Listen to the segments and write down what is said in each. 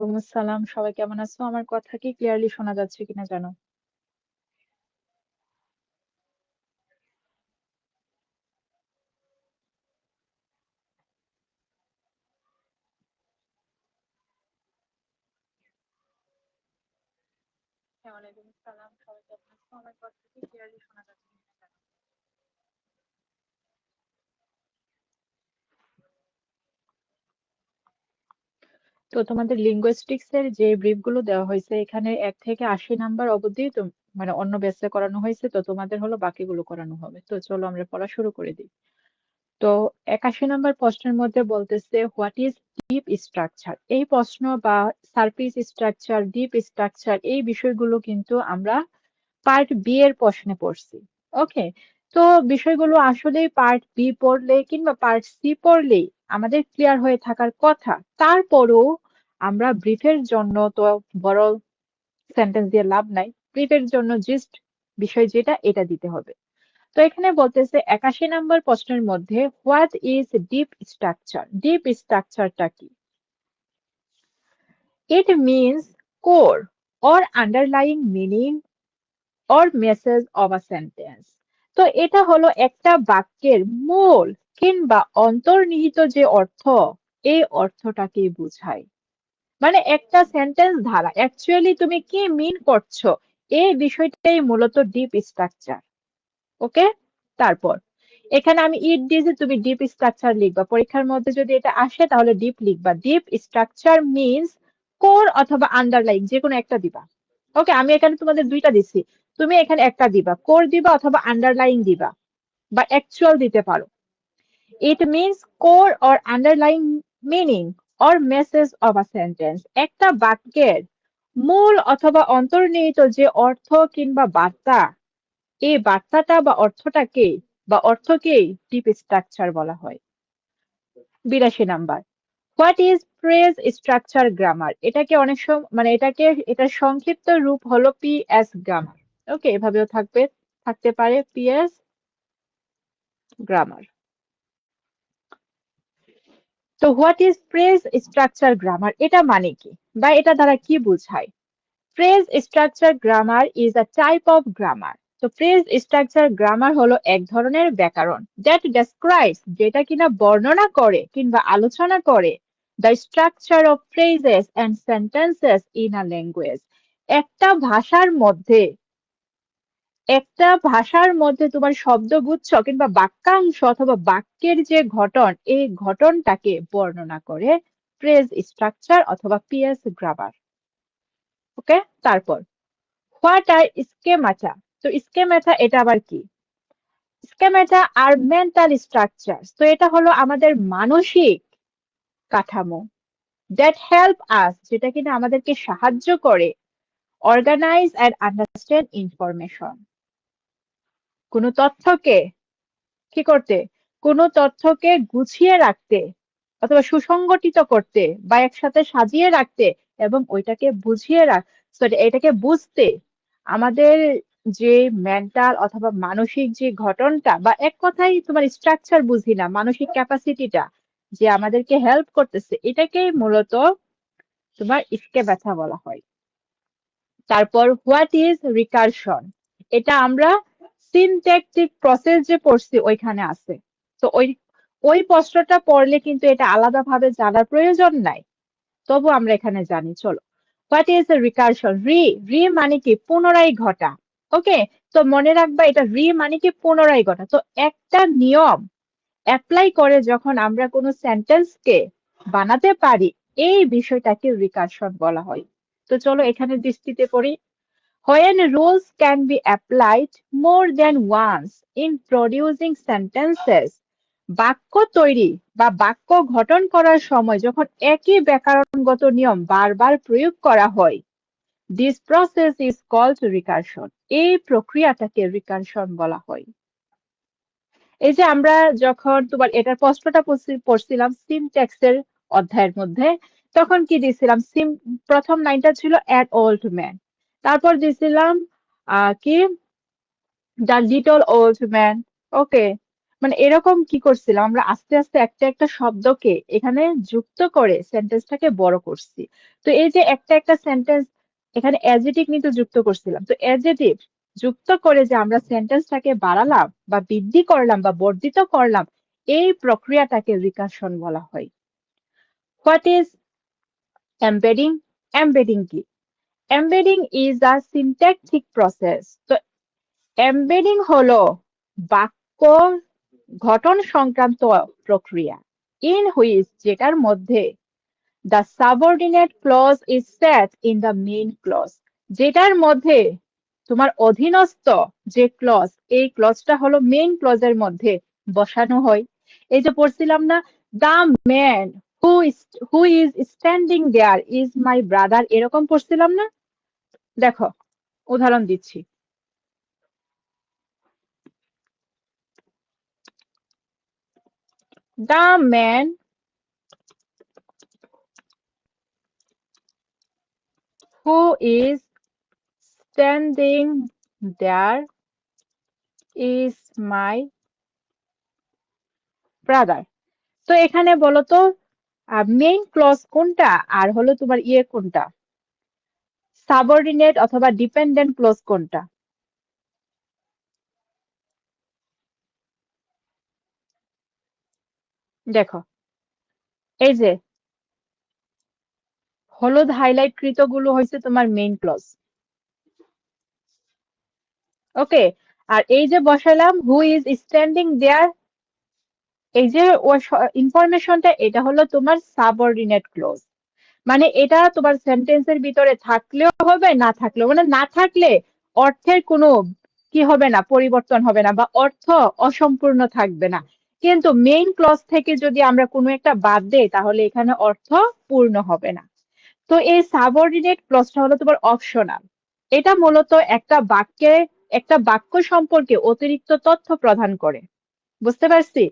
আসসালাম, সবাই কেমন আছো? আমার কথা কি ক্লিয়ারলি শোনা যাচ্ছে কিনা জানো? হ্যাঁ, ওয়ালাইকুম আসসালাম, সবাই কেমন আছো? আমার কথা কি ক্লিয়ারলি শোনা যাচ্ছে কিনা জানো? তো তোমাদের লিঙ্গুইস্টিক্স এর যে ব্রিফ গুলো দেওয়া হয়েছে এখানে 1 থেকে 80 নাম্বার অবধি মানে অন্য ব্যাচে করানো হয়েছে, তো তোমাদের হলো বাকিগুলো করানো হবে। তো চলো আমরা পড়া শুরু করে দিই। তো 81 নাম্বার প্রশ্নের মধ্যে বলতেছে হোয়াট ইজ ডিপ স্ট্রাকচার। এই প্রশ্ন বা সারফেস স্ট্রাকচার, ডিপ স্ট্রাকচার এই বিষয়গুলো কিন্তু আমরা পার্ট বি এর প্রশ্নে পড়ছি। ওকে, তো বিষয়গুলো আসলে পার্ট বি পড়লে কিংবা পার্ট সি পড়লেই আমাদের ক্লিয়ার হয়ে থাকার কথা। তারপরও আমরা ব্রিফের জন্য তো বড় সেন্টেন্স দিয়ে লাভ নাই, ব্রিফের জন্য জাস্ট বিষয় যেটা এটা দিতে হবে। তো এখানে বলতেছে 81 নাম্বার প্রশ্নের মধ্যে what is deep structure. Deep স্ট্রাকচারটা কি? It means core or underlying meaning or message of a sentence। তো এটা হলো একটা বাক্যের মূল কিংবা অন্তর্নিহিত যে অর্থ, এই অর্থটাকে বোঝায়। মানে একটা সেন্টেন্স ধারা অ্যাকচুয়ালি তুমি কি মিন করছো, এই বিষয়টাই মূলত ডিপ স্ট্রাকচার। ওকে, তারপর এখানে আমি ইট দিয়েছি, তুমি ডিপ স্ট্রাকচার লিখবা। পরীক্ষার মধ্যে যদি এটা আসে তাহলে ডিপ লিখবা। ডিপ স্ট্রাকচার মিন্স কোর অথবা আন্ডারলাইন যে কোনো একটা দিবা। ওকে, আমি এখানে তোমাদের দুইটা দিচ্ছি, তুমি এখানে একটা দিবা, কোর দিবা অথবা আন্ডারলাইন দিবা, বা অ্যাকচুয়াল দিতে পারো। It means core or underline meaning or message of a sentence. একটা বাক্যের মূল অথবা অন্তর্নিহিত যে অর্থ কিংবা বার্তা, এই বার্তাটা বা অর্থটাকে বা অর্থকেই ডিপ স্ট্রাকচার বলা হয়। 82 number, what is phrase structure grammar. এটাকে অনেক মানে এটার সংক্ষিপ্ত রূপ হলো পিএস গ্রামার। ওকে, এভাবেও থাকতে পারে পিএস গ্রামার। তো what is phrase structure grammar, এটা মানে কি বা এটা দ্বারা কি বোঝায়? Phrase structure grammar is a type of grammar. তো ফ্রেজ স্ট্রাকচার গ্রামার হলো এক ধরনের ব্যাকরণ দ্যাট ডেসক্রাইবস, যেটা কিনা বর্ণনা করে কিংবা আলোচনা করে the structure of phrases and sentences in a language. একটা ভাষার মধ্যে তোমার শব্দগুচ্ছ কিংবা বাক্যাংশ অথবা বাক্যের যে গঠন, এই গঠনটাকে বর্ণনা করে ফ্রেজ স্ট্রাকচার অথবা পিএস গ্রামার। ওকে, তারপর হোয়াট আর স্কেমাটা। তো স্কেমাটা এটা আবার কি? স্কেমাটা আর মেন্টাল স্ট্রাকচার। তো এটা হলো আমাদের মানসিক কাঠামো দ্যাট হেল্প আস, যেটা কিনা আমাদেরকে সাহায্য করে অর্গানাইজ এন্ড আন্ডারস্ট্যান্ড ইনফরমেশন। কোনো তথ্যকে কি করতে, কোনো তথ্যকে গুছিয়ে রাখতে অথবা সুসংগঠিত করতে বা একসাথে সাজিয়ে রাখতে এবং ওইটাকে বুঝিয়ে সরি এটাকে বুঝতে আমাদের যে মেন্টাল অথবা মানসিক যে ঘটনটা, বা এক কথায় তোমার স্ট্রাকচার বুঝি না, মানসিক ক্যাপাসিটিটা যে আমাদেরকে হেল্প করতেছে, এটাকেই মূলত তোমার ইসকে ব্যথা বলা হয়। তারপর হোয়াট ইজ রিকারশন। এটা আমরা সিনট্যাকটিক প্রসেস যে পড়ছি ওইখানে আছে। তো ওই ওই প্রশ্নটা পড়লে কিন্তু এটা আলাদাভাবে জানার প্রয়োজন নাই, তবু আমরা এখানে জানি। চলো, হোয়াট ইজ রিকারশন। রি রি মানে কি পুনরায় ঘটা। ওকে, তো মনে রাখবা এটা রি মানে কি পুনরায় ঘটা। তো একটা নিয়ম অ্যাপ্লাই করে যখন আমরা কোনো সেন্টেন্সকে বানাতে পারি, এই বিষয়টাকে রিকারশন বলা হয়। তো চলো এখানে দৃষ্টিতে পড়ি। When rules can be applied more than once in producing sentences, বাক্য তৈরি বা বাক্য গঠন করার সময় যখন একই ব্যাকরণগত নিয়ম বারবার প্রয়োগ করা হয়, this process is called recursion। এই প্রক্রিয়াটাকে রিকারশন বলা হয়। এই যে আমরা যখন তোমার এটার প্রশ্নটা পড়ছিলাম সিনট্যাক্সের অধ্যায়ের মধ্যে, তখন কি দিয়েছিলাম? প্রথম লাইনটা ছিল অ্যান ওল্ড ম্যান, তারপর দিয়েছিলাম কি দ্য লিটল ওল্ড ম্যান। ওকে, মানে এরকম কি করছিলাম আমরা আস্তে আস্তে একটা একটা শব্দকে এখানে যুক্ত করে সেন্টেন্সটাকে বড় করছি। তো এই যে একটা একটা সেন্টেন্স এখানে অ্যাডজেক্টিভ কিন্তু যুক্ত করছিলাম, তো অ্যাডজেক্টিভ যুক্ত করে যে আমরা সেন্টেন্সটাকে বাড়ালাম বা বৃদ্ধি করলাম বা বর্ধিত করলাম, এই প্রক্রিয়াটাকে রিকারশন বলা হয়। What is embedding? এমবেডিং কি? Embedding is a syntactic process. তো এমবেডিং হলো বাক্য গঠন সংক্রান্ত প্রক্রিয়া, ইন হুইচ যেটার মধ্যে the subordinate clause is set in the main clause, যেটার মধ্যে তোমার অধীনস্থ যে ক্লজ, এই ক্লজটা হলো মেইন ক্লজের মধ্যে বসানো হয়। এই যে পড়ছিলাম না, the man who is who is standing there is my brother, এরকম পড়ছিলাম না? দেখো উদাহরণ দিচ্ছি। The man who is standing there is my brother. তো এখানে বলো তো মেইন ক্লজ কোনটা আর হলো তোমার কোনটা, সাবঅর্ডিনেট অথবা ডিপেন্ডেন্ট ক্লজ কোনটা? দেখো এই যে হলুদ হাইলাইট কৃত গুলো হয়েছে তোমার মেইন ক্লজ। ওকে, আর এই যে বসালাম হু ইজ স্ট্যান্ডিং দেয়ার, এই যে ইনফরমেশনটা এটা হলো তোমার সাবঅর্ডিনেট ক্লজ। মানে এটা তোমার সেন্টেন্সের ভিতরে থাকলেও হবে না থাকলেও, মানে না থাকলে অর্থের কোনো কি হবে না, পরিবর্তন হবে না বা অর্থ অসম্পূর্ণ থাকবে না। কিন্তু মেইন ক্লজ থেকে যদি আমরা কোনো একটা বাদ দেই তাহলে এখানে অর্থ পূর্ণ হবে না। তো এই সাবঅর্ডিনেট ক্লজটা হলো তোমার অপশনাল। এটা মূলত একটা বাক্য সম্পর্কে অতিরিক্ত তথ্য প্রদান করে। বুঝতে পারছি?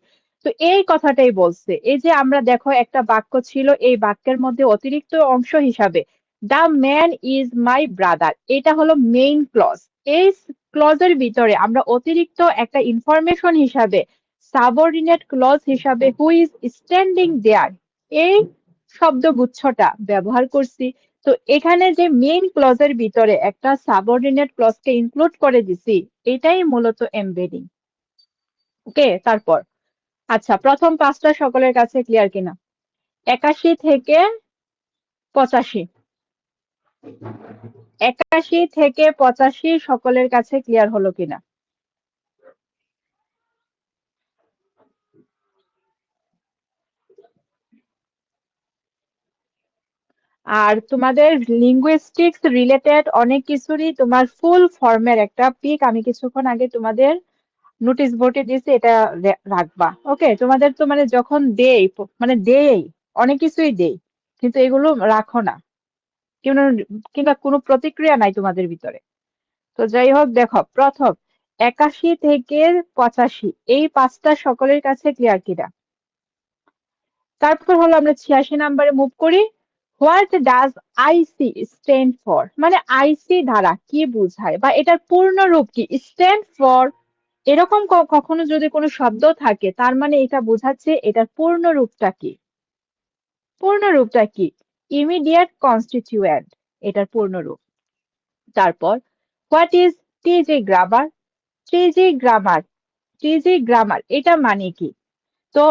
তো এই কথাটাই বলছে, এই যে আমরা দেখো একটা বাক্য ছিল, এই বাক্যের মধ্যে অতিরিক্ত অংশ হিসাবে the man is my brother, এটা হলো মেইন ক্লজ। এই ক্লজের ভিতরে আমরা অতিরিক্ত একটা ইনফরমেশন হিসাবে সাবঅর্ডিনেট ক্লজ হিসাবে হু ইজ স্ট্যান্ডিং দেয়ার, এই শব্দগুচ্ছটা ব্যবহার করছি। তো এখানে যে মেইন ক্লজের ভিতরে একটা সাবঅর্ডিনেট ক্লজকে ইনক্লুড করে দিছি, এটাই মূলত এমবেডিং। ওকে, তারপর আচ্ছা প্রথম পাঁচটা সকলের কাছে ক্লিয়ার কিনা? 81 থেকে 85, 81 থেকে 85 সকলের কাছে ক্লিয়ার হলো কিনা? আর তোমাদের লিঙ্গুইস্টিক্স রিলেটেড অনেক কিছুরই তোমার ফুল ফর্মের একটা পিক আমি কিছুক্ষণ আগে তোমাদের নোটিশ বোর্ডে দিয়েছি, এটা রাখবা। ওকে, তোমাদের তো মানে যখন দেই মানে দেই অনেক কিছুই দেই, কিন্তু এগুলো রাখো না, কিংবা কিংবা কোনো প্রতিক্রিয়া নাই তোমাদের ভিতরে। তো যাই হোক, দেখো প্রথম 81 থেকে 85 এই পাঁচটা সকলের কাছে ক্লিয়ার কিনা? তারপর হলো আমরা 86 নম্বরে মুভ করি। What does IC stand for? মানে আইসি দ্বারা কি বোঝায় বা এটার পূর্ণ রূপ কি? স্ট্যান্ড ফর এরকম কখনো যদি কোনো শব্দ থাকে তার মানে এটা বোঝাচ্ছে এটার পূর্ণ রূপটা কি? পূর্ণ রূপটা কি? ইমিডিয়েট কনস্টিটিউয়েন্ট, এটার পূর্ণ রূপ। তারপর what is টিজি grammar? টিজি grammar, টিজি grammar এটা মানে কি? তো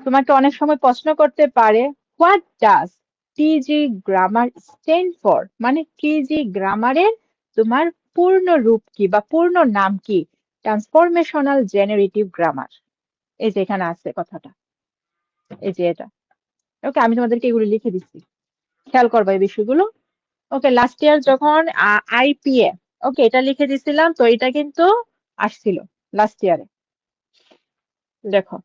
তোমাকে অনেক সময় প্রশ্ন করতে পারে what does টিজি grammar stand for, মানে টিজি গ্রামারের তোমার পূর্ণ রূপ কি বা পূর্ণ নাম কি? Transformational generative grammar. এই যে এখানে আছে কথাটা, এই যে এটা। ওকে, আমি তোমাদেরকে এগুলো লিখে দিচ্ছি, খেয়াল করবা এই বিষয়গুলো। ওকে, লাস্ট ইয়ার যখন আইপিএ, ওকে এটা লিখে দিছিলাম, তো এটা কিন্তু আসছিল লাস্ট ইয়ারে। দেখো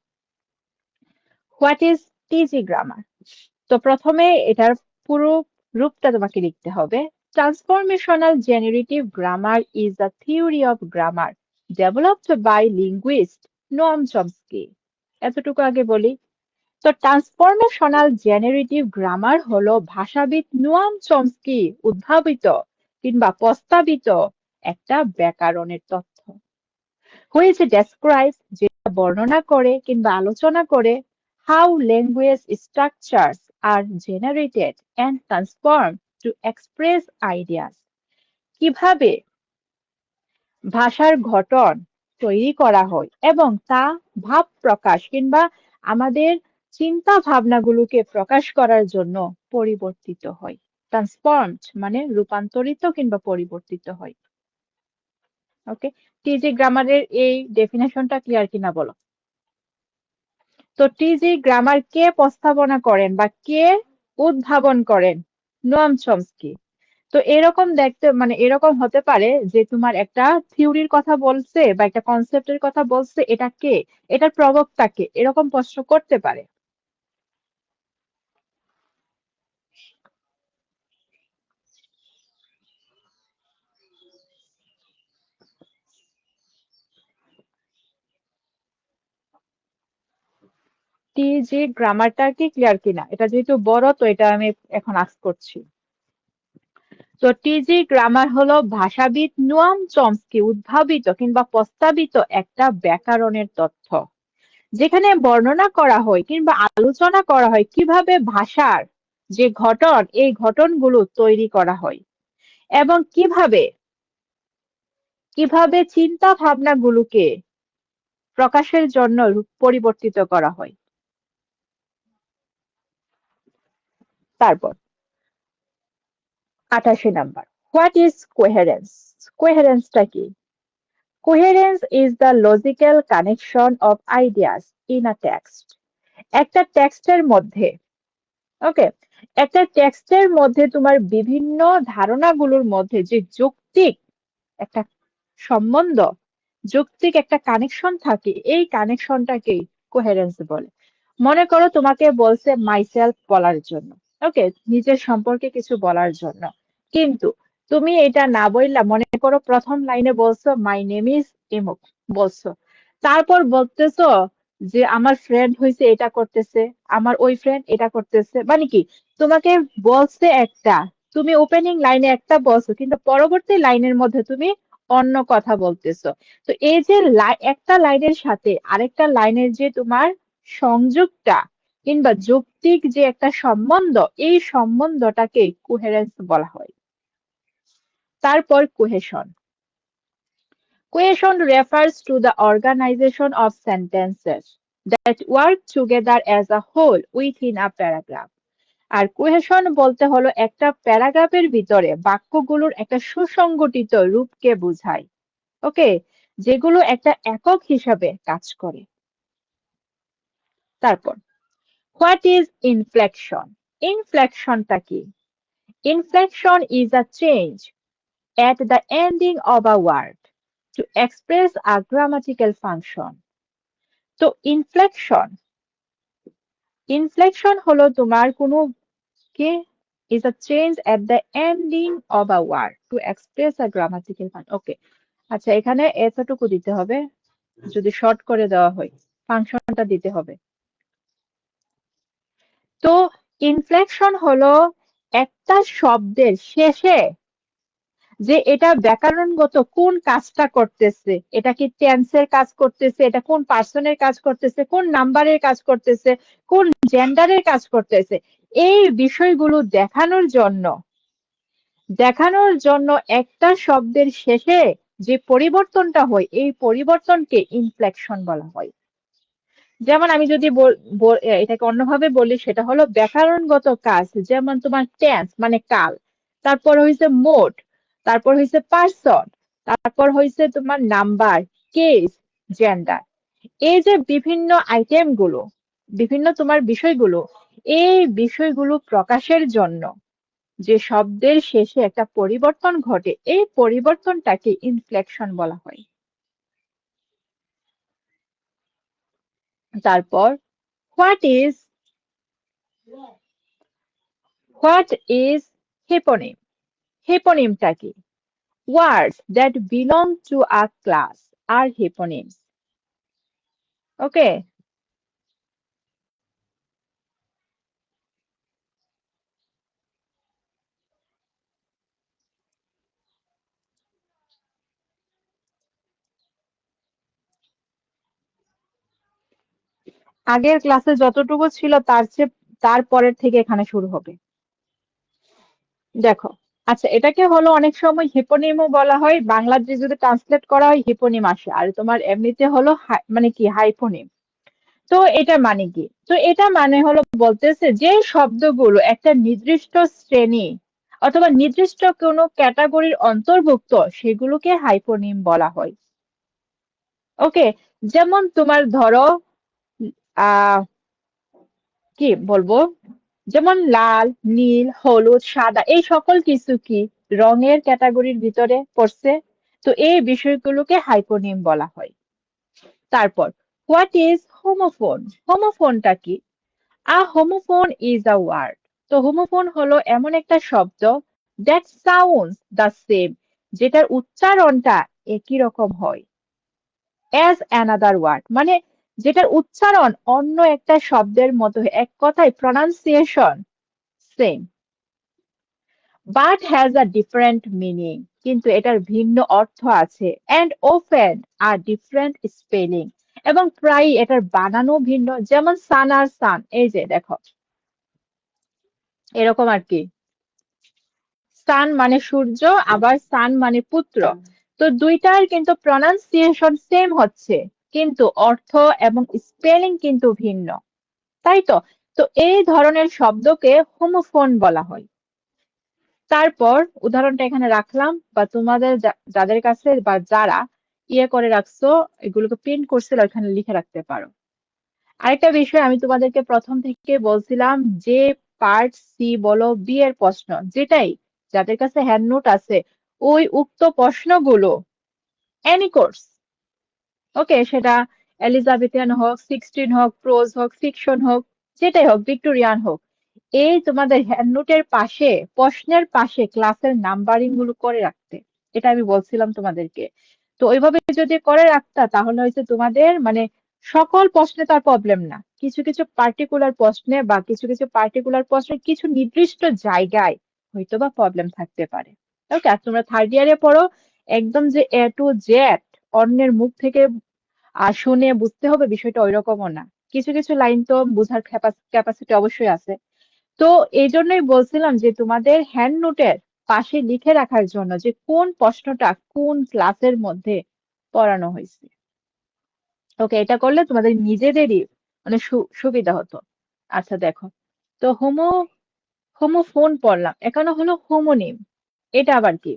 হোয়াট ইজ টিজি গ্রামার? তো প্রথমে এটার পুরো রূপটা তোমাকে লিখতে হবে। Transformational generative grammar is a theory of grammar developed by linguist Noam Chomsky. এতটুকু আগে বলি। তো ট্রান্সফরমেশনাল জেনারেটিভ গ্রামার হলো ভাষাবিদ নোয়াম চমস্কি উদ্ভাবিত কিংবা প্রস্তাবিত একটা ব্যাকরণের তত্ত্ব। which describes যেটা বর্ণনা করে কিংবা আলোচনা করে how language structures are generated and transformed to express ideas, কিভাবে ভাষার গঠন তৈরি করা হয় এবং তা ভাব প্রকাশ কিংবা আমাদের চিন্তা ভাবনাগুলোকে প্রকাশ করার জন্য পরিবর্তিত হয়। ট্রান্সফর্মড মানে রূপান্তরিত কিংবা পরিবর্তিত হয়। ওকে, টিজি গ্রামারের এই ডেফিনেশনটা ক্লিয়ার কিনা বলো। তো টিজি গ্রামার কে প্রস্তাবনা করেন বা কে উদ্ভাবন করেন? Noam Chomsky. তো এরকম দেখতে মানে এরকম হতে পারে যে তোমার একটা থিওরির কথা বলছে বা একটা কনসেপ্টের কথা বলছে, এটা কে, এটার প্রবক্তা কে, এরকম প্রশ্ন করতে পারে। টিজি গ্রামারটা কি ক্লিয়ার কিনা, এটা যেহেতু বড় তো এটা আমি এখন আস্ক করছি। তো টিজি গ্রামার হলো ভাষাবিদ নোয়াম চমস্কি উদ্ভাবিত কিংবা প্রস্তাবিত একটা ব্যাকরণের তথ্য, যেখানে বর্ণনা করা হয় কিংবা আলোচনা করা হয় কিভাবে ভাষার যে গঠন এই গঠনগুলো তৈরি করা হয় এবং কিভাবে কিভাবে চিন্তা ভাবনাগুলোকে প্রকাশের জন্য পরিবর্তিত করা হয়। তারপর ৮৮ নাম্বার, হোয়াট ইজ কোহেরেন্স? কোহেরেন্সটা কি? Coherence is the logical connection off ideas in a text. একটা টেক্সটের মধ্যে, ওকে, একটা টেক্সটের মধ্যে তোমার বিভিন্ন ধারণাগুলোর মধ্যে যে যৌক্তিক একটা সম্বন্ধ, যৌক্তিক একটা কানেকশন থাকে, এই কানেকশনটাকেই কোহেরেন্স বলে। মনে করো তোমাকে বলছে মাইসেলফ বলার জন্য, ওকে, নিজের সম্পর্কে কিছু বলার জন্য, কিন্তু তুমি এটা না বললা, মনে করো প্রথম লাইনে বলছো মাই নেম ইজ ইমুক বলছো, তারপর বলতেছো যে আমার ফ্রেন্ড হয়েছে এটা করতেছে, আমার ওই ফ্রেন্ড এটা করতেছে, মানে কি তোমাকে বলছে একটা, তুমি ওপেনিং লাইনে একটা বলছো কিন্তু পরবর্তী লাইনের মধ্যে তুমি অন্য কথা বলতেছো। তো এই যে একটা লাইনের সাথে আরেকটা লাইনের যে তোমার সংযোগটা কিংবা যৌক্তিক যে একটা সম্বন্ধ, এই সম্বন্ধটাকে কোহেরেন্স বলা হয়। তারপর cohesion. Cohesion refers to the organization of sentences that work together as a whole within a paragraph. আর কোহেশন বলতে হলো একটা প্যারাগ্রাফের ভিতরে বাক্যগুলোর একটা সুসংগঠিত রূপকে বোঝায়, ওকে, যেগুলো একটা একক হিসাবে কাজ করে। তারপর হোয়াট ইজ ইনফ্লেকশন? ইনফ্লেকশনটা কি? Inflection is a change at the ending of a word to express a grammatical function. তো ইনফ্লেকশন, ইনফ্লেকশন হলো তোমার কোনো কে is a change at the ending of a word to express a grammatical function. ওকে, আচ্ছা এখানে এতটুকু দিতে হবে, যদি শর্ট করে দেওয়া হয় ফাংশনটা দিতে হবে। তো ইনফ্লেকশন হলো একটা শব্দের শেষে যে এটা ব্যাকরণগত কোন কাজটা করতেছে, এটা কি টেন্সের কাজ করতেছে, এটা কোন পার্সনের কাজ করতেছে, কোন নাম্বারের কাজ করতেছে, কোন জেন্ডারের কাজ করতেছে, এই বিষয়গুলো দেখানোর জন্য একটা শব্দের শেষে যে পরিবর্তনটা হয় এই পরিবর্তনকে ইনফ্লেকশন বলা হয়। যেমন আমি যদি এটাকে অন্যভাবে বলি সেটা হলো ব্যাকরণগত কাজ, যেমন তোমার টেন্স মানে কাল, তারপর হয়েছে মোড, তারপর হয়েছে পার্সন, তারপর হয়েছে তোমার নাম্বার, কেস, জেন্ডার। এই যে বিভিন্ন আইটেম গুলো, বিভিন্ন তোমার বিষয়গুলো, এই বিষয়গুলো প্রকাশের জন্য যে শব্দের শেষে একটা পরিবর্তন ঘটে এই পরিবর্তনটাকে ইনফ্লেকশন বলা হয়। তারপর হোয়াট ইজ হোয়াট ইজ হেপোনিম? হেপোনিমটা কি? Words that belong to a class are hyponyms. ওকে, আগের ক্লাসে যতটুকু ছিল তার চেয়ে তারপরের থেকে এখানে শুরু হবে। দেখো, আচ্ছা, এটাকে হলো অনেক সময় হিপোনিমও বলা হয়, বাংলাতে যদি ট্রান্সলেট করা হয় হিপোনিম আসে, আর তোমার এমনিতে হলো মানে কি হাইপোনিম। তো এটা মানে কি? তো এটা মানে হলো বলতেছে যে শব্দগুলো একটা নির্দিষ্ট শ্রেণী অথবা নির্দিষ্ট কোনো ক্যাটাগরির অন্তর্ভুক্ত সেগুলোকে হাইপোনিম বলা হয়। ওকে, যেমন তোমার ধরো আহ কি বলবো, যেমন লাল, নীল, হলুদ, সাদা এই সকল কিছু কি রঙের ক্যাটাগরির ভিতরে পড়ছে। তো এই বিষয়গুলোকে হাইপোনিম বলা হয়। তারপর, হোয়াট ইজ হোমোফোন? হোমোফোনটা কি? A homophone is a word. তো হোমোফোন হলো এমন একটা শব্দ দ্যাট সাউন্ডস দ্য সেম, যেটার উচ্চারণটা একই রকম হয়, অ্যাজ অ্যানাদার ওয়ার্ড, মানে যেটার উচ্চারণ অন্য একটা শব্দের মতো হয়। এক কথায় pronunciation same, but has a different meaning, কিন্তু এটার ভিন্ন অর্থ আছে, and often are different spelling, এবং প্রায় এটার বানানো ভিন্ন। যেমন সান আর সান, এই যে দেখো এরকম আর কি, সান মানে সূর্য, আবার সান মানে পুত্র। তো দুইটার কিন্তু প্রনাউন্সিয়েশন সেম হচ্ছে, কিন্তু অর্থ এবং স্পেলিং কিন্তু ভিন্ন, তাই তো। তো এই ধরনের শব্দকে হোমোফোন বলা হয়। তারপর উদাহরণটা এখানে রাখলাম, বা তোমাদের যাদের কাছে বা যারা ইয়ে করে রাখছো, এগুলোকে প্রিন্ট করছিল ওখানে লিখে রাখতে পারো। আরেকটা বিষয় আমি তোমাদেরকে প্রথম থেকে বলছিলাম, যে পার্ট সি বলো বি এর প্রশ্ন যেটাই, যাদের কাছে হ্যান্ড নোট আছে, ওই উক্ত প্রশ্নগুলো এনি কোর্স, ওকে, সেটা এলিজাবেথিয়ান হোক, 16 হোক, প্রোজ হোক, ফিকশন হোক, যেটাই হোক, ভিক্টোরিয়ান হোক, এই তোমাদের হ্যান্ড নোটের পাশে, প্রশ্নের পাশে ক্লাসের নাম্বারিং গুলো করে রাখতে। এটা আমি বলছিলাম তোমাদেরকে। তো ওইভাবে যদি করে রাখতা তাহলে হয়তো তোমাদের মানে সকল প্রশ্নে তার প্রবলেম না, কিছু কিছু পার্টিকুলার প্রশ্নে বা কিছু কিছু পার্টিকুলার প্রশ্নে কিছু নির্দিষ্ট জায়গায় হয়তো বা প্রবলেম থাকতে পারে। ওকে, আর তোমরা থার্ড ইয়ারে পড়ো, একদম যে এ টু জেড অন্যের মুখ থেকে শুনে বুঝতে হবে বিষয়টা ওইরকমও না। কিছু কিছু লাইন তো বোঝার ক্যাপাসিটি অবশ্যই আছে। তো এই জন্যই বলছিলাম যে তোমাদের হ্যান্ড নোটের পাশে লিখে রাখার জন্য যে কোন প্রশ্নটা কোন ক্লাসের মধ্যে পড়ানো হয়েছে। ওকে, এটা করলে তোমাদের নিজেদেরই মানে সুবিধা হতো। আচ্ছা দেখো, তো হোমোফোন পড়লাম, এখানে হলো হোমোনিম। এটা আবার কি?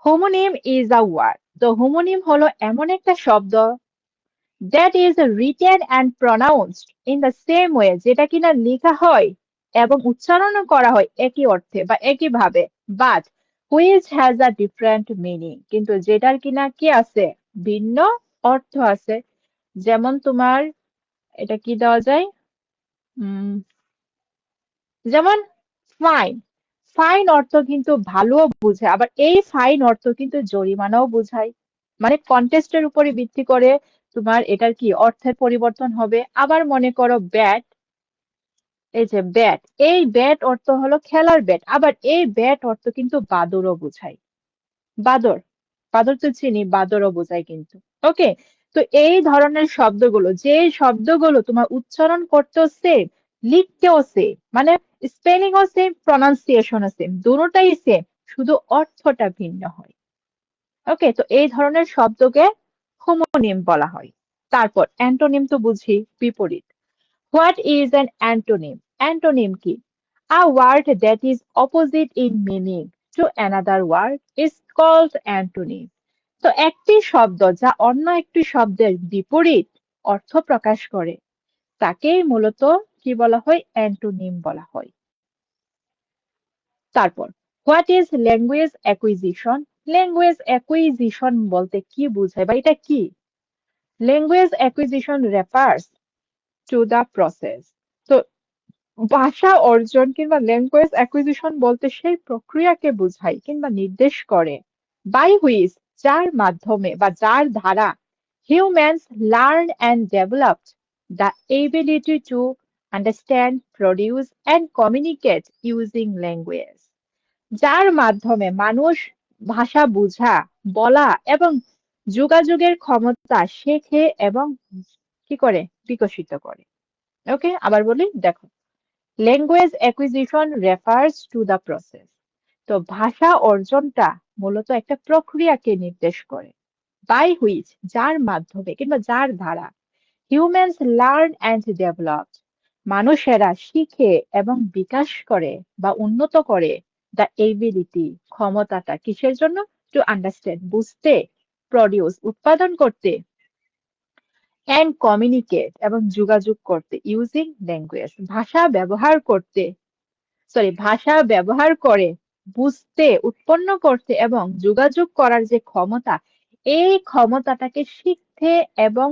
Homonym is a word. তো হোমোনিম হলো এমন একটা শব্দ that is written and pronounced in the same way, যেটা কিনা লেখা হয় এবং উচ্চারণও করা হয় একই অর্থে বা একই ভাবে, but which has a different meaning, কিন্তু যেটার কিনা কি আছে, ভিন্ন অর্থ আছে। যেমন তোমার এটা কি দেওয়া যায়, উম যেমন ফাইন, ফাইন অর্থ কিন্তু ভালো বোঝায়, আবার এই ফাইন অর্থ কিন্তু জরিমানাও বোঝায়। মানে কন্টেস্টের উপরে ভিত্তি করে তোমার এটার কি অর্থের পরিবর্তন হবে। আবার মনে করো ব্যাট, এই যে ব্যাট, এই ব্যাট অর্থ হলো খেলার ব্যাট, আবার এই ব্যাট অর্থ কিন্তু বাদরও বোঝায়। বাদর, বাদর তো চিনি, বাদরও বোঝায় কিন্তু। ওকে, তো এই ধরনের শব্দগুলো, যে শব্দগুলো তোমার উচ্চারণ করতেও সেম, লিখতেও সেম, মানে স্পেলিংও সেম, প্রনাউন্সিয়েশনও সেম, দুটোটাই সেম, শুধু অর্থটা ভিন্ন হয়। ওকে, তো এই ধরনের শব্দকে হোমোনিম বলা হয়। তারপর অ্যান্টোনিম তো বুঝি, বিপরীত। What is an antonym? Antonym কি? A word that is opposite in meaning to another word is called antonym. তো একটি শব্দ যা অন্য একটি শব্দের বিপরীত অর্থ প্রকাশ করে তাকেই মূলত কি বলা হয়, অ্যান্টোনিম বলা হয়। তারপর, what is language acquisition? Language acquisition বলতে কি বোঝায় বা এটা কি? Language acquisition refers to the process. তো ভাষা অর্জন কিংবা ল্যাঙ্গুয়েজ অ্যাকুইজিশন বলতে সেই প্রক্রিয়াকে বোঝায় কিংবা নির্দেশ করে, বাই হুইচ, যার মাধ্যমে বা যার দ্বারা humans learn and developed the ability to understand, produce and communicate using language, যার মাধ্যমে মানুষ ভাষা বোঝা, বলা এবং যোগাযোগের ক্ষমতা শেখে এবং কি করে? বিকশিত করে। ওকে, আবার বলি, দেখো, language acquisition refers to the process. তো ভাষা অর্জনটা মূলত একটা প্রক্রিয়াকে নির্দেশ করে, বাই হুইচ, যার মাধ্যমে কিংবা যার দ্বারা হিউম্যানস লার্ন অ্যান্ড ডেভেলপ, মানুষেরা শিখে এবং বিকাশ করে বা উন্নত করে দ্য এবিলিটি, ক্ষমতাটা কিসের জন্য? টু আন্ডারস্ট্যান্ড, বুঝতে, প্রডিউস, উৎপাদন করতে, অ্যান্ড কমিউনিকেট, এবং যোগাযোগ করতে, ইউজিং ল্যাঙ্গুয়েজ, ভাষা ব্যবহার করে বুঝতে, উৎপন্ন করতে এবং যোগাযোগ করার যে ক্ষমতা, এই ক্ষমতাটাকে শিখতে এবং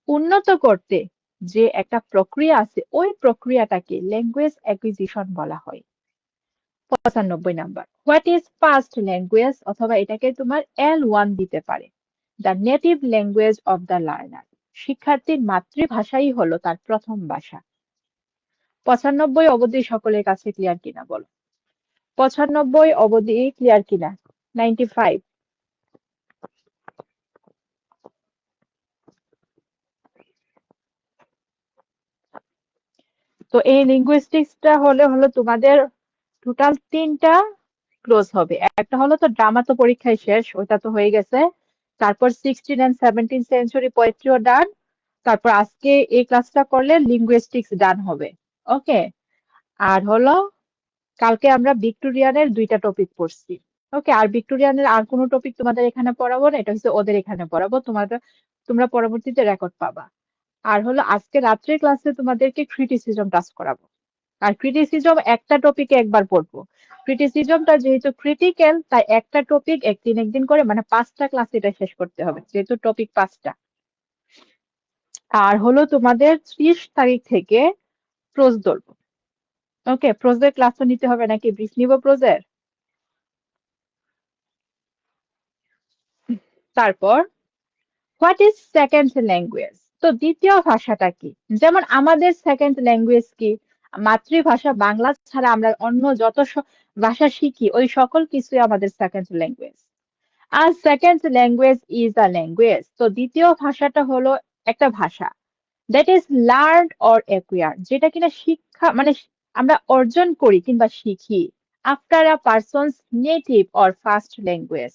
উন্নত করতে যে একটা প্রক্রিয়া আছে, ওই প্রক্রিয়াটাকে ল্যাঙ্গুয়েজ অ্যাকুইজিশন বলা হয়। 95 number, what is first language, অথবা এটাকে তোমার L1 দিতে পারে, the native language of the learner, শিক্ষার্থীর মাতৃভাষাই হলো তার প্রথম ভাষা। 95 অবধি সকলের কাছে ক্লিয়ার কিনা বলো? 95 অবধি ক্লিয়ার কিনা? 95। তো এই লিঙ্গুইস্টিক্সটা হলো তোমাদের টোটাল 3টা ক্লোজ হবে। একটা হলো তো ড্রামা তো পরীক্ষায় শেষ, ওটা তো হয়ে গেছে। তারপর 16 এন্ড 17 সেঞ্চুরি পোয়েট্রিও ডান। তারপর আজকে এই ক্লাসটা করলে লিঙ্গুইস্টিক্স ডান হবে। ওকে, আর হলো কালকে আমরা ভিক্টোরিয়ানের 2টা টপিক পড়ছি। ওকে, আর ভিক্টোরিয়ানের আর কোনো টপিক তোমাদের এখানে পড়াবো না, এটা হচ্ছে ওদের এখানে পড়াবো, তোমরা পরবর্তীতে রেকর্ড পাবা। আর হলো আজকে রাত্রের ক্লাসে তোমাদেরকে ক্রিটিসিজম টাচ করাবো। আর ক্রিটিসিজম একটা টপিকে একবার পড়বো। ক্রিটিসিজমটা যেহেতু ক্রিটিক্যাল, তাই একটা টপিক একদিন একদিন করে, মানে 5টা ক্লাস এটা শেষ করতে হবে, যেহেতু টপিক 5টা। আর হলো তোমাদের 30 তারিখ থেকে প্রোজ ধরবো। ওকে, প্রোজের ক্লাসও নিতে হবে নাকি? ব্রিফ নিব প্রোজের। তারপর হোয়াট ইজ সেকেন্ড ল্যাঙ্গুয়েজ, তো দ্বিতীয় ভাষাটা কি? যেমন আমাদের সেকেন্ড ল্যাঙ্গুয়েজ কি? মাতৃভাষা বাংলা ছাড়া আমরা অন্য যত ভাষা শিখি, ওই সকল কিছুই আমাদের সেকেন্ড ল্যাঙ্গুয়েজ। আর second language is a language, তো দ্বিতীয় ভাষাটা হলো একটা ভাষা, that is learn or acquire, যেটা কিনা শিক্ষা মানে আমরা অর্জন করি কিংবা শিখি, after a person's native or first language,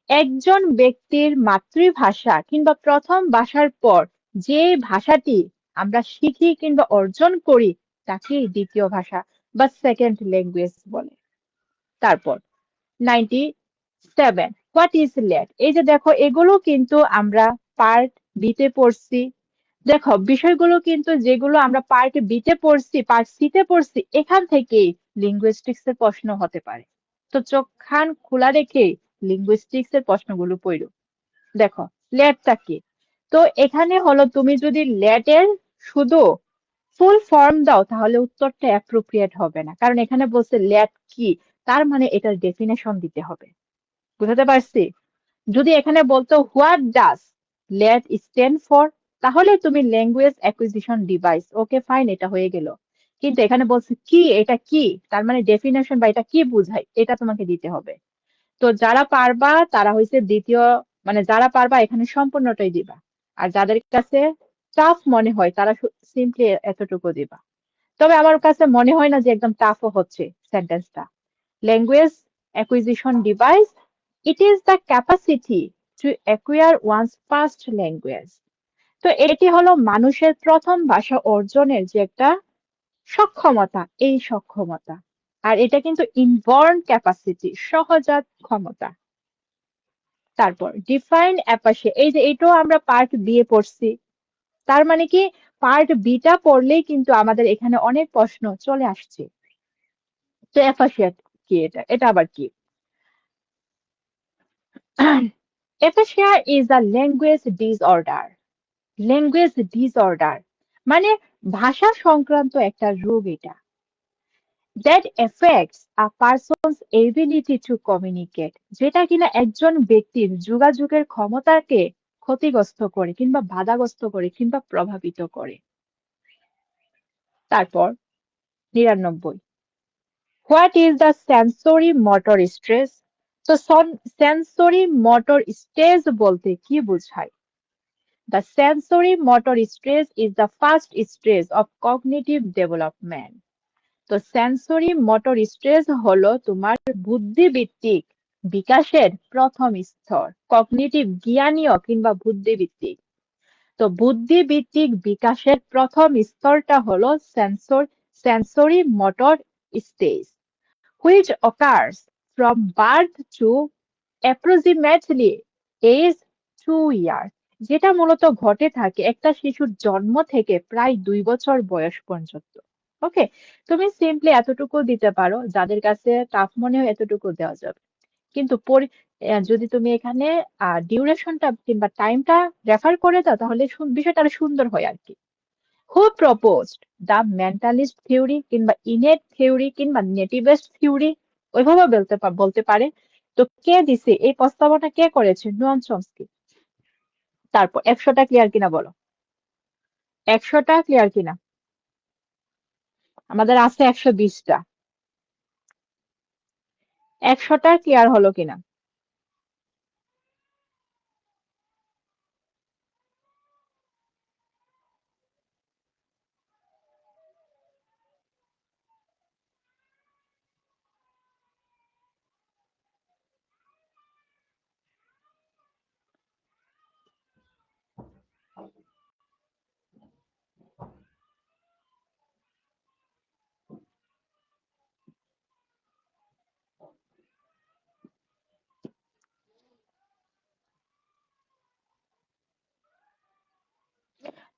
একজন ব্যক্তির মাতৃভাষা কিংবা প্রথম ভাষার পর যে ভাষাটি আমরা শিখি কিংবা অর্জন করি, তাকেই দ্বিতীয় ভাষা বা সেকেন্ড ল্যাঙ্গুয়েজ বলে। তারপর 97, হোয়াট ইজ ল্যাট, এই যে দেখো, এগুলো কিন্তু আমরা পার্ট বিতে পড়ছি। দেখো, বিষয়গুলো কিন্তু যেগুলো আমরা পার্ট বিতে পড়ছি, পার্ট সিতে পড়ছি, এখান থেকেই লিঙ্গুইস্টিক্স এর প্রশ্ন হতে পারে। তো চোখ কান খোলা রেখে লিঙ্গুইস্টিক্স এর প্রশ্নগুলো পড়ো। দেখো, ল্যাটটা কি? তো এখানে হলো তুমি যদি ল্যাটের শুধু ফুল ফর্ম দাও, তাহলে উত্তরটা অ্যাপ্রোপ্রিয়েট হবে না, কারণ এখানে বলছে ল্যাট কি, তার মানে এটার ডেফিনেশন দিতে হবে। বুঝতে পারছি? যদি এখানে বলতো হোয়াট ডাজ ল্যাট স্ট্যান্ড ফর, তাহলে তুমি language acquisition device, okay fine, এটা হয়ে গেল। কিন্তু এখানে বলছে কি, এটা কি, তার মানে ডেফিনেশন বা এটা কি বোঝায়, এটা তোমাকে দিতে হবে। তো যারা পারবা তারা হইছে দ্বিতীয়, মানে যারা পারবা এখানে সম্পূর্ণটাই দিবা। আর যাদের কাছে টাফ মনে হয় তারা সিম্পলি এতটুকু দিবা। তবে আমার কাছে মনে হয় না যে একদম টাফও হচ্ছে সেন্টেন্সটা। Language acquisition device, it is the capacity to acquire one's first language. তো এটি হলো মানুষের প্রথম ভাষা অর্জনের যে একটা সক্ষমতা, এই সক্ষমতা। আর এটা কিন্তু ইনবর্ন ক্যাপাসিটি, সহজাত ক্ষমতা। তারপর ডিফাইন অ্যাপাসিয়া, এই যে এটাও আমরা পার্ট দিয়ে পড়ছি। তার মানে কি, পার্ট বিটা পড়লেই কিন্তু আমাদের এখানে অনেক প্রশ্ন চলে আসছে। তো অ্যাপাসিয়া কি, এটা এটা আবার কি? Aphasia is a language disorder, language disorder মানে ভাষা সংক্রান্ত একটা রোগ এটা, that affects a person's ability to communicate, যেটা কিনা একজন ব্যক্তির যোগাযোগের ক্ষমতাকে ক্ষতিগ্রস্ত করে কিংবা বাধাগ্রস্ত করে কিংবা প্রভাবিত করে। তারপর 99, what is the sensory motor stress, তো সেন্সরি মোটর স্ট্রেস বলতে কি বোঝায়? The sensory motor stress is the first stage of cognitive development. তো সেন্সরি মোটর স্ট্রেস হলো তোমার বুদ্ধিবৃত্তিক বিকাশের প্রথম স্তর, কগনিটিভ জ্ঞানীয় কিংবা বুদ্ধিবৃত্তিক। তো বুদ্ধিবৃত্তিক বিকাশের প্রথম স্তরটা হলো sensory motor stage, which occurs from birth to approximately age 2 years, যেটা মূলত ঘটে থাকে একটা শিশুর জন্ম থেকে প্রায় 2 বছর বয়স পর্যন্ত। ওকে, তুমি সিম্পলি এতটুকু দিতে পারো, যাদের কাছে টাফ মনে হয় এতটুকু দেওয়া যাবে। কিন্তু যদি তুমি এখানে ডিউরেশনটা কিংবা টাইমটা রেফার করে দাও তাহলে বিষয়টা আরো সুন্দর হয় আর কি। হু প্রপোজড দ্য মেন্টালিস্ট থিওরি কিংবা ইনেট থিওরি কিংবা নেটিভিস্ট থিওরি, ওইভাবে বলতে পারে। তো কে দিছে এই প্রস্তাবনা, কে করেছে? Noam Chomsky. তারপর 100টা ক্লিয়ার কিনা বলো, 100টা ক্লিয়ার কিনা? আমাদের আছে 120টা, 100টা ক্লিয়ার হলো কিনা?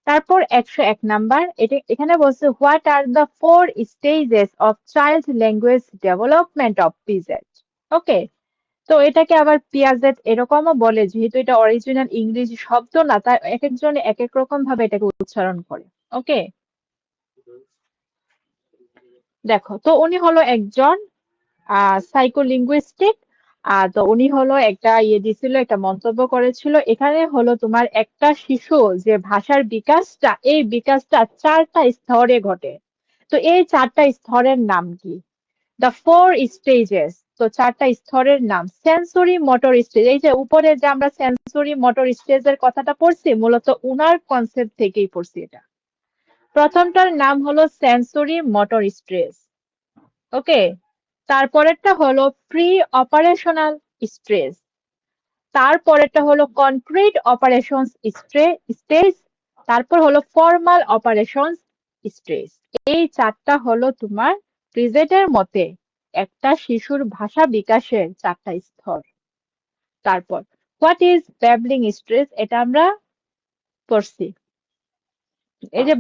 তারপর 101 নাম্বার, এখানে বলছে what are the 4 stages of child language development of PZ. Okay, তো এটাকে আবার পিয়াজেট এরকমও বলে, যেহেতু এটা অরিজিনাল ইংরেজি শব্দ না, তাই এক একজনে এক এক রকম ভাবে এটাকে উচ্চারণ করে। ওকে, দেখো, তো উনি হলো একজন সাইকোলিঙ্গুইস্টিক। তো উনি হলো একটা দিছিল, একটা মন্তব্য করেছিল, এখানে হলো তোমার একটা শিশু যে ভাষার বিকাশটা, এই বিকাশটা 4টা স্তরে ঘটে। তো এই 4টা স্তরের নাম কি? দ্য 4 স্টেজেস, তো 4টা স্তরের নাম সেন্সরি মোটর স্টেজ। এই যে উপরে যে আমরা সেন্সরি মোটর স্টেজের কথাটা পড়ছি, মূলত উনার কনসেপ্ট থেকেই পড়ছি এটা। প্রথমটার নাম হলো সেন্সরি মোটর স্ট্রেস। ওকে, তারপরেরটা হলো প্রি অপারেশনাল স্ট্রেস, তারপরেরটা হলো কনক্রিট অপারেশনস স্টেজ, তারপর হলো ফর্মাল অপারেশনস স্ট্রেস। এই 4টা হলো তোমার প্রিজেটের মতে একটা শিশুর ভাষা বিকাশের 4টা স্তর। তারপর হোয়াট ইজ ব্যাবলিং স্ট্রেস, এটা আমরা পড়ছি। এই যে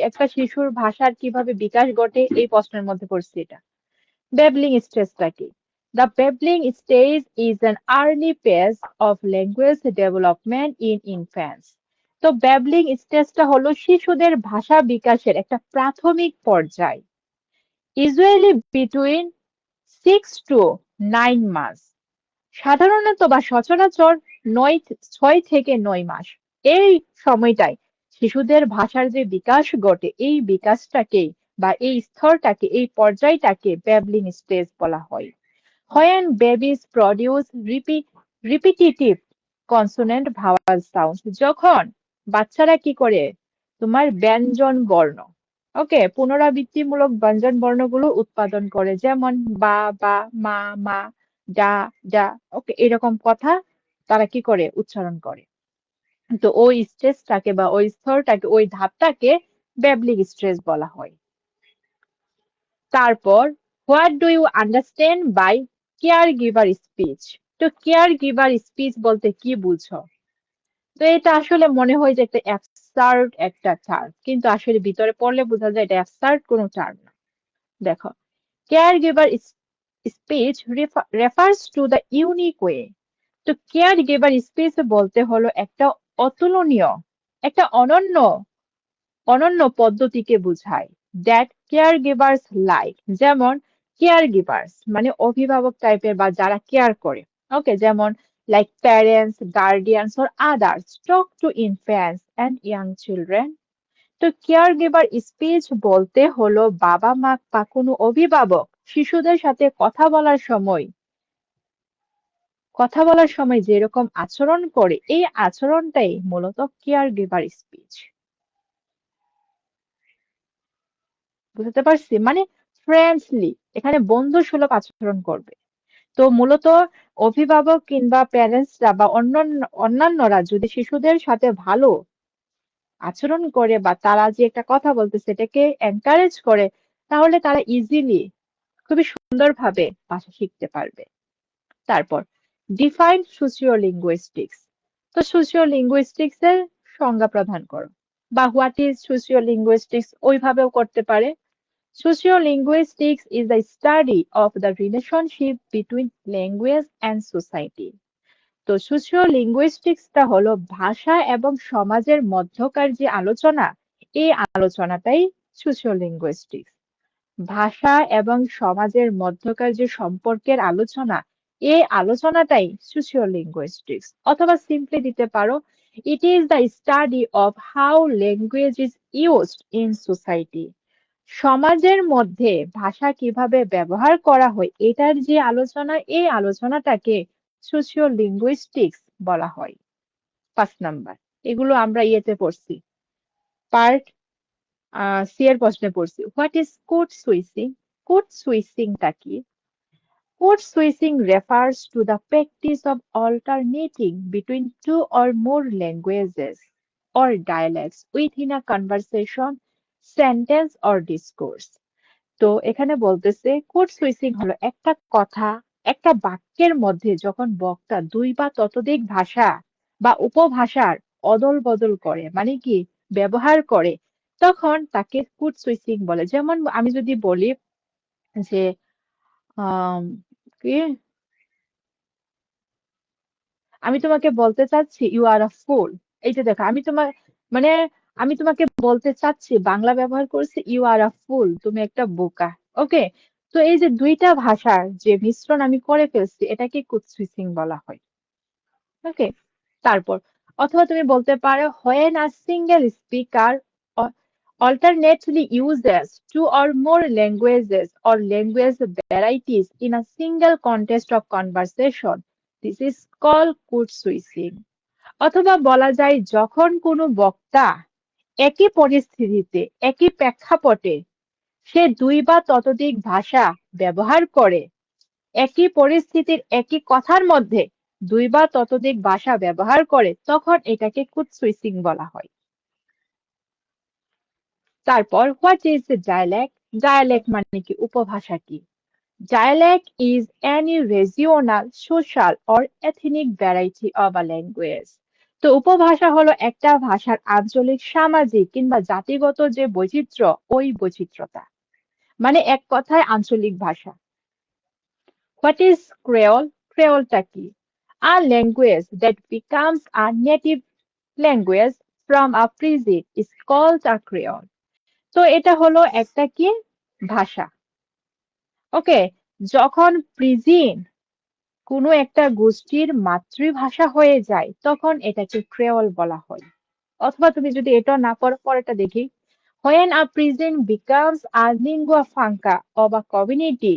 একটা শিশুর ভাষার কিভাবে বিকাশ ঘটে, এই প্রশ্নের মধ্যে পড়ছি এটা। Babbling stage কি? The babbling stage is an early phase of language development in infants. তো babbling স্টেজটা হলো শিশুদের ভাষা বিকাশের একটা প্রাথমিক পর্যায়, ইউজুয়ালি বিটুইন 6 to 9 মাস, সাধারণত বা সচরাচর 6 থেকে 9 মাস। এই সময়টায় শিশুদের ভাষার যে বিকাশ ঘটে, এই বিকাশটাকে বা এই স্তরটাকে, এই পর্যায়টাকে ব্যাবলিং স্টেজ বলা হয়। When babies produce repetitive consonant vowel sounds, যখন বাচ্চারা কি করে তোমার ব্যঞ্জন বর্ণ, ওকে, পুনরাবৃত্তিমূলক ব্যঞ্জন বর্ণগুলো উৎপাদন করে, যেমন বা, বা, মা, মা, ডা, ডা, ওকে, এরকম কথা তারা কি করে উচ্চারণ করে। তো ওই স্টেজটাকে বা ওই স্তরটাকে, ওই ধাপটাকে ব্যাবলিং স্টেজ বলা হয়। তারপর what do you understand by care giver speech, তো কেয়ার গিভার স্পিচ বলতে কি বুঝো? তো এটা আসলে মনে হয় যে একটা অ্যাবসার্ড একটা টার্ম, কিন্তু আসলে ভিতরে পড়লে বোঝা যায় এটা অ্যাবসার্ড কোনো টার্ম না। দেখো, care giver speech refers to the unique way. তো কেয়ার গিভার স্পিচ বলতে হলো একটা অতুলনীয়, একটা অনন্য অনন্য পদ্ধতিকে বোঝায়, দ্যাট কেয়ার গিভার্স লাইক, যেমন কেয়ার গিভার্স মানে অভিভাবক টাইপের বা যারা কেয়ার করে, ওকে, যেমন like parents, guardians or others talk to infants and young children. তো কেয়ার গিভার স্পিচ বলতে হলো বাবা মা বা কোনো অভিভাবক শিশুদের সাথে কথা বলার সময় কথা বলার সময় যেরকম আচরণ করে এই আচরণটাই মূলত কেয়ার গিভার স্পিচ। বুঝতে পারছি? মানে ফ্রেন্ডলি, এখানে বন্ধু সুলভ আচরণ করবে। তো মূলত অভিভাবক কিংবা প্যারেন্টসরা বা অন্যান্যরা যদি শিশুদের সাথে ভালো আচরণ করে বা তারা যে একটা কথা বলতে সেটাকে এনকারেজ করে, তাহলে তারা ইজিলি খুবই সুন্দরভাবে ভাষা শিখতে পারবে। তারপর ডিফাইন সোশিও লিঙ্গুইস্টিক্স। তো সোশিও লিঙ্গুইস্টিক্স এর সংজ্ঞা প্রদান করো, বা হোয়াট ইজ সোশিও লিঙ্গুইস্টিক্স ওইভাবেও করতে পারে। Sociolinguistics is the study of the relationship between language and society. তো সোশিওলিঙ্গুইস্টিক্সটা হলো ভাষা এবং সমাজের মধ্যকার যে আলোচনা, এই আলোচনাটাই সোশিওলিঙ্গুইস্টিক্স। ভাষা এবং সমাজের মধ্যকার যে সম্পর্কের আলোচনা, এই আলোচনাটাই সোশিওলিঙ্গুইস্টিক্স। অথবা সিম্পলি দিতে পারো, ইট is the study of how language is used in society. সমাজের মধ্যে ভাষা কিভাবে ব্যবহার করা হয় এটার যে আলোচনা, এই আলোচনাটাকে সোশিও লিঙ্গুইস্টিক্স বলা হয়। 5 নাম্বার, এগুলো আমরা ইয়েতে পড়ছি, পার্ট সি এর প্রশ্নে পড়ছি। What is code switching? Code সুইচিংটা কি? Code switching refers to the practice of alternating between two or more languages or dialects within a conversation, sentence or discourse. তো এখানে বলতেছে কোড সুইচিং হলো একটা কথা, একটা বাক্যের মধ্যে যখন বক্তা দুই বা ততোধিক ভাষা বা উপভাষার অদল বদল করে, মানে কি ব্যবহার করে, তখন তাকে কোড সুইচিং বলে। যেমন আমি যদি বলি যে আম, কি আমি তোমাকে বলতে চাচ্ছি ইউ আর আ ফুল। এই যে দেখো, আমি তোমার মানে আমি তোমাকে বলতে চাচ্ছি, বাংলা ব্যবহার করছি ইউ আর আ ফুল, তুমি একটা বোকা। ওকে, তো এই যে দুইটা ভাষার যে মিশ্রণ আমি করে ফেলছি, এটাকে কোড সুইচিং বলা হয়। ওকে, তারপর অথবা তুমি বলতে পারো when a single speaker alternately uses two or more languages or language varieties in a single context of conversation, this is called code switching. অথবা বলা যায় যখন কোনো বক্তা একই পরিস্থিতিতে একই প্রেক্ষাপটে সে দুই বা ততোধিক ভাষা ব্যবহার করে, একই পরিস্থিতির একই কথার মধ্যে দুই বা ততোধিক ভাষা ব্যবহার করে, তখন এটাকে কোড সুইচিং বলা হয়। তারপর হোয়াট ইজ ডায়ালেক্ট? ডায়ালেক্ট মানে কি, উপভাষা কি? Dialect is any regional, social or ethnic variety of a language. তো উপভাষা হলো একটা ভাষার আঞ্চলিক, সামাজিক কিংবা জাতিগত যে বৈচিত্র্য, ওই বৈচিত্র্যতা, মানে এক কথায় আঞ্চলিক ভাষা। What is creole? ক্রেওলটা কি? A language that becomes a native language from a pidgin is called a creole. তো এটা হলো একটা কি ভাষা। ওকে, যখন প্রিজিন কোনো একটা গোষ্ঠীর মাতৃভাষা হয়ে যায়, তখন এটাকে ক্রেওল বলা হয়। অথবা তুমি যদি এটা না পড়ো, পরেরটা দেখি। When a pidgin becomes a lingua franca of a community,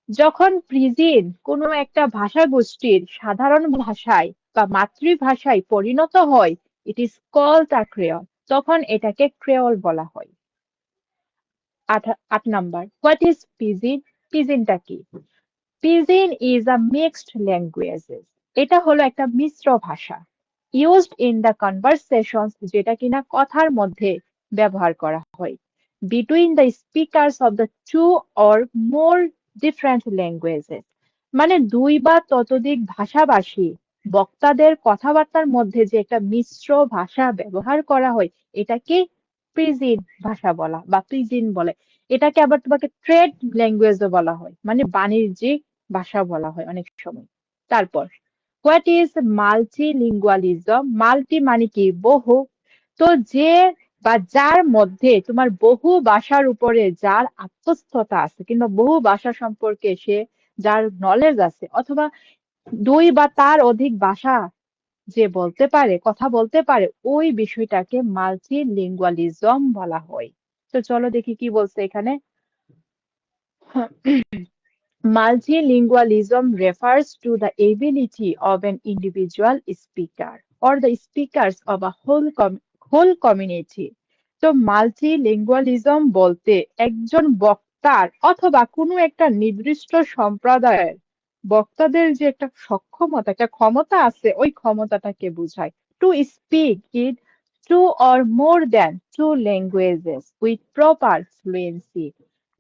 যখন প্রিজিন কোনো একটা ভাষা গোষ্ঠীর সাধারণ ভাষায় বা মাতৃভাষায় পরিণত হয়, it is called a creole, তখন এটাকে ক্রেওল বলা হয়। 8 নাম্বার, হোয়াট ইজ পিজিন? পিজিনটা কি? Pidgin is a mixed language. এটা হলো একটা মিশ্র ভাষা। Used in the conversations, যেটা কিনা কথার মধ্যে ব্যবহার করা হয়। Between the speakers of the two or more different languages. মানে দুই বা ততোধিক ভাষাভাষী বক্তাদের কথাবার্তার মধ্যে যে একটা মিশ্র ভাষা ব্যবহার করা হয়, এটাকে প্রিজিন ভাষা বলা বা প্রিজিন বলে। এটাকে আবার তোমাকে ট্রেড ল্যাঙ্গুয়েজও বলা হয়, মানে বাণিজ্যিক ভাষা বলা হয় অনেক সময়। তারপর হোয়াট ইজ মাল্টিলিঙ্গুয়ালিজম? মাল্টি মানে কি, বহু। তো যে বা যার মধ্যে তোমার বহু ভাষার উপরে যার আত্মস্থতা আছে, কিংবা বহু ভাষা সম্পর্কে সে যার নলেজ আছে, অথবা দুই বা তার অধিক ভাষা যে বলতে পারে, কথা বলতে পারে, ওই বিষয়টাকে মাল্টিলিঙ্গুয়ালিজম বলা হয়। তো চলো দেখি কি বলছে এখানে। Multilingualism refers to the ability of an individual speaker or the speakers of a whole community. তো মাল্টিলিঙ্গুয়ালিজম বলতে একজন বক্তার অথবা কোনো একটা নির্দিষ্ট সম্প্রদায়ের বক্তাদের যে একটা সক্ষমতা, একটা ক্ষমতা আছে, ওই ক্ষমতাটাকে বোঝায়। To speak in two or more than two languages with proper fluency,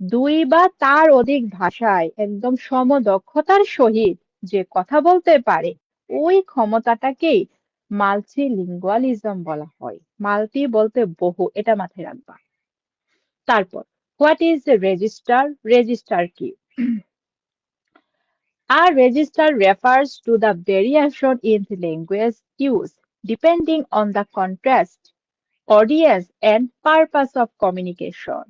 দুই বা তার অধিক ভাষায় একদম সমদক্ষতার সহিত যে কথা বলতে পারে, ওই ক্ষমতাটাকেই মাল্টিলিঙ্গুয়ালিজম বলা হয়। মাল্টি বলতে বহু, এটা মাথায় রাখবা। তারপর হোয়াট ইজ রেজিস্টার? রেজিস্টার কি? A register refers to the variation in the language used depending on the context, audience, and purpose of communication.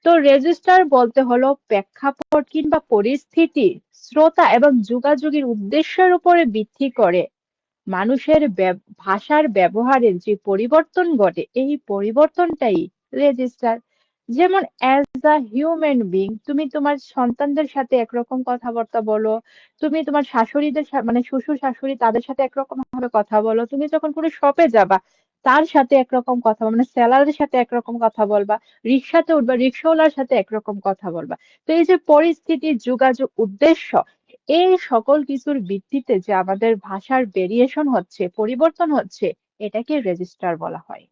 তো রেজিস্টার বলতে হলো প্রেক্ষাপট কিংবা পরিস্থিতি, শ্রোতা এবং যোগাযোগের উদ্দেশ্যের উপরে ভিত্তি করে মানুষের ভাষার ব্যবহারের যে পরিবর্তন ঘটে, এই পরিবর্তনটাই রেজিস্টার। যেমন অ্যাজ আ হিউম্যান বিং, তুমি তোমার সন্তানদের সাথে একরকম কথাবার্তা বলো, তুমি তোমার শাশুড়িদের মানে শ্বশুর শাশুড়ি তাদের সাথে একরকম ভাবে কথা বলো, তুমি যখন কোনো শপে যাবা তার সাথে একরকম কথা বলবা, মানে সেলারের সাথে একরকম কথা বলবা, রিক্সাতে উঠবা রিক্সাওয়ালার সাথে একরকম কথা বলবা। তো এই যে পরিস্থিতি, যোগাযোগ, উদ্দেশ্য, এই সকল কিছুর ভিত্তিতে যে আমাদের ভাষার ভেরিয়েশন হচ্ছে, পরিবর্তন হচ্ছে, এটাকে রেজিস্টার বলা হয়।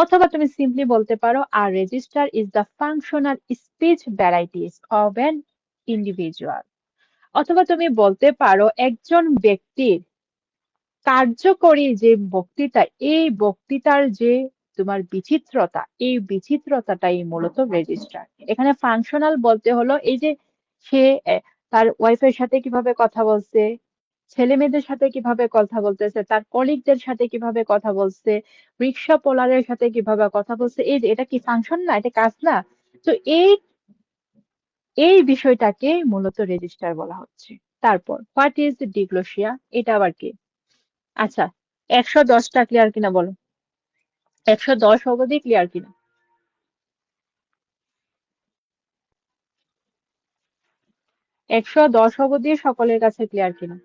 অথবা তুমি সিম্পলি বলতে পারো আর register is the functional speech varieties of an individual. অথবা তুমি বলতে পারো একজন ব্যক্তির কার্যকরী যে বক্তৃতা, এই বক্তৃতার যে তোমার বিচিত্রতা, এই বিচিত্রতাটাই মূলত রেজিস্টার। এখানে ফাংশনাল বলতে হলো এই যে সে তার ওয়াইফের সাথে কিভাবে কথা বলছে, ছেলে মেয়েদের সাথে কিভাবে কথা বলতেছে, তার কলিগদের সাথে কিভাবে কথা বলছে, রিক্সা পোলারের সাথে কিভাবে কথা বলছে, এই যে এটা কি ফাংশন না, এটা কাজ না? তো এই এই বিষয়টাকে মূলত রেজিস্টার বলা হচ্ছে। তারপর হোয়াট ইজ ডিগ্লোসিয়া? এটা আবার কি? আচ্ছা, 110টা ক্লিয়ার কিনা বলো? 110 অবধি ক্লিয়ার কিনা? 110 অবধি সকলের কাছে ক্লিয়ার কিনা?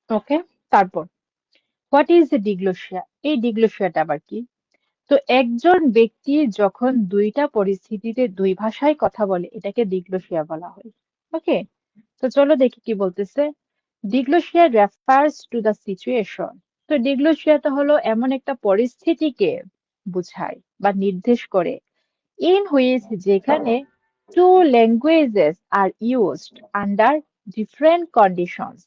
ওকে, তারপর হোয়াট ইজ ডিগ্লোসিয়া? এই ডিগ্লোসিয়াটা আবার কি? তো একজন ব্যক্তি যখন দুইটা পরিস্থিতিতে দুই ভাষায় কথা বলে, এটাকে ডিগ্লোসিয়া বলা হয়। ওকে, তো চলো দেখি কি বলতেছে। ডিগ্লোসিয়া রেফার্স টু দ্য সিচুয়েশন। তো ডিগ্লোসিয়াটা হলো এমন একটা পরিস্থিতিকে বোঝায় বা নির্দেশ করে in which যেখানে two languages are used under different conditions,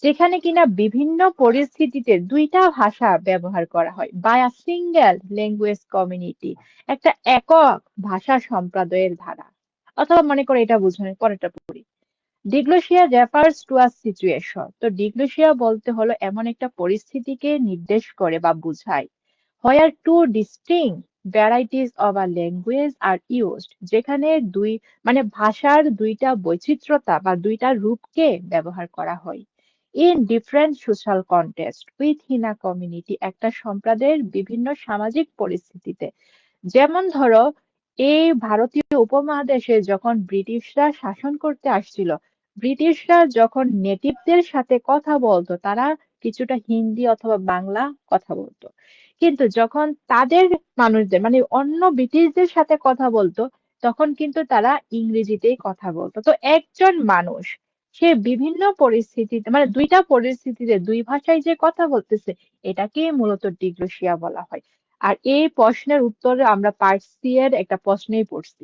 যেখানে কিনা বিভিন্ন পরিস্থিতিতে দুইটা ভাষা ব্যবহার করা হয় by a single language community, একটা একক ভাষা সম্প্রদায়ের দ্বারা। অথবা মনে করো এটা বুঝানোর পরেরটা পড়ি। ডিগ্লোসিয়া রেফার্স টু আ সিচুয়েশন। তো ডিগ্লোসিয়া বলতে হলো এমন একটা পরিস্থিতিকে নির্দেশ করে বা বোঝায় where two distinct varieties of a language are used, যেখানে দুই মানে ভাষার দুইটা বৈচিত্র্যতা বা দুইটা রূপকে ব্যবহার করা হয় in different social context within a community, একটা সম্প্রদায়ের বিভিন্ন সামাজিক পরিস্থিতিতে। যেমন ধরো এই ভারতীয় উপমহাদেশে যখন ব্রিটিশরা শাসন করতে আসছিল, ব্রিটিশরা যখন নেটিভদের সাথে কথা বলতো, তারা কিছুটা হিন্দি অথবা বাংলা কথা বলতো। কিন্তু যখন তাদের মানুষদের মানে অন্য ব্রিটিশদের সাথে কথা বলতো, তখন কিন্তু তারা ইংরেজিতেই কথা বলতো। তো একজন মানুষ সে বিভিন্ন পরিস্থিতিতে মানে দুইটা পরিস্থিতিতে দুই ভাষায় যে কথা বলতেছে, এটাকে মূলত ডিগ্লোসিয়া বলা হয়। আর এই প্রশ্নের উত্তরে আমরা পার্ট সি এর একটা প্রশ্নেই পড়ছি।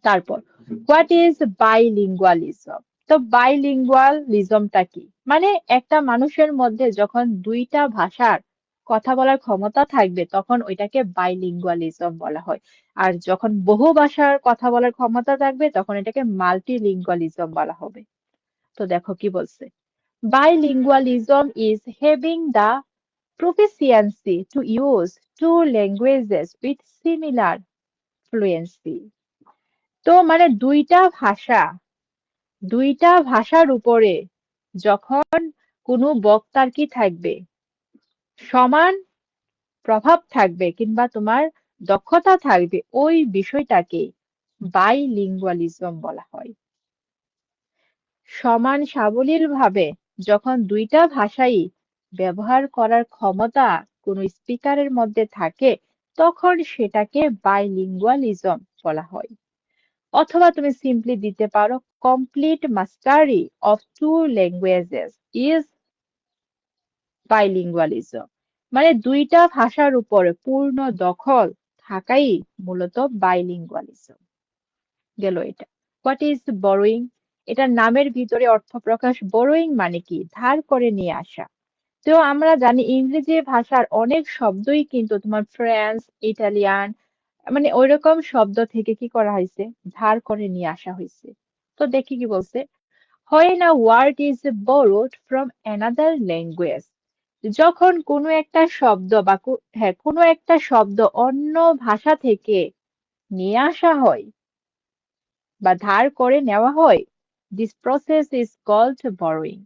তারপর হোয়াট ইজ বাইলিঙ্গুয়ালিজম? তো বাইলিঙ্গুয়ালিজমটা কি? মানে একটা মানুষের মধ্যে যখন দুইটা ভাষার কথা বলার ক্ষমতা থাকবে, তখন ওইটাকে বাইলিঙ্গুয়ালিজম বলা হয়। আর যখন বহু ভাষার কথা বলার ক্ষমতা থাকবে, তখন এটাকে মাল্টিলিঙ্গুয়ালিজম বলা হবে। তো দেখো কি বলছে, bilingualism is having the proficiency to use two languages with similar fluency. তো মানে দুইটা ভাষার উপরে যখন কোনো বক্তার কি থাকবে, সমান প্রভাব থাকবে কিংবা তোমার দক্ষতা থাকবে, ওই বিষয়টাকে বাইলিঙ্গুয়ালিজম বলা হয়। সমান সাবলীলভাবে যখন দুইটা ভাষাই ব্যবহার করার ক্ষমতা কোনো স্পিকারের মধ্যে থাকে, তখন সেটাকে বাইলিঙ্গুয়ালিজম বলা হয়। অথবা তুমি সিম্পলি দিতে পারো complete mastery of two languages is bilingualism. মানে দুইটা ভাষার উপরে পূর্ণ দখল থাকাই মূলত বাইলিঙ্গুয়ালিজম। গেল এটা। What is borrowing? এটার নামের ভিতরে অর্থ প্রকাশ। বরোয়িং মানে কি? ধার করে নিয়ে আসা। তো আমরা জানি ইংরেজি ভাষার অনেক শব্দই কিন্তু তোমার ফ্রেঞ্চ, ইটালিয়ান মানে ওইরকম শব্দ থেকে কি করা হয়েছে, ধার করে নিয়ে আসা হয়েছে। তো দেখি কি বলছে, when a word is borrowed from another language, যখন কোনো একটা শব্দ বা হ্যাঁ কোনো একটা শব্দ অন্য ভাষা থেকে নিয়ে আসা হয় বা ধার করে নেওয়া হয়, this process is called borrowing.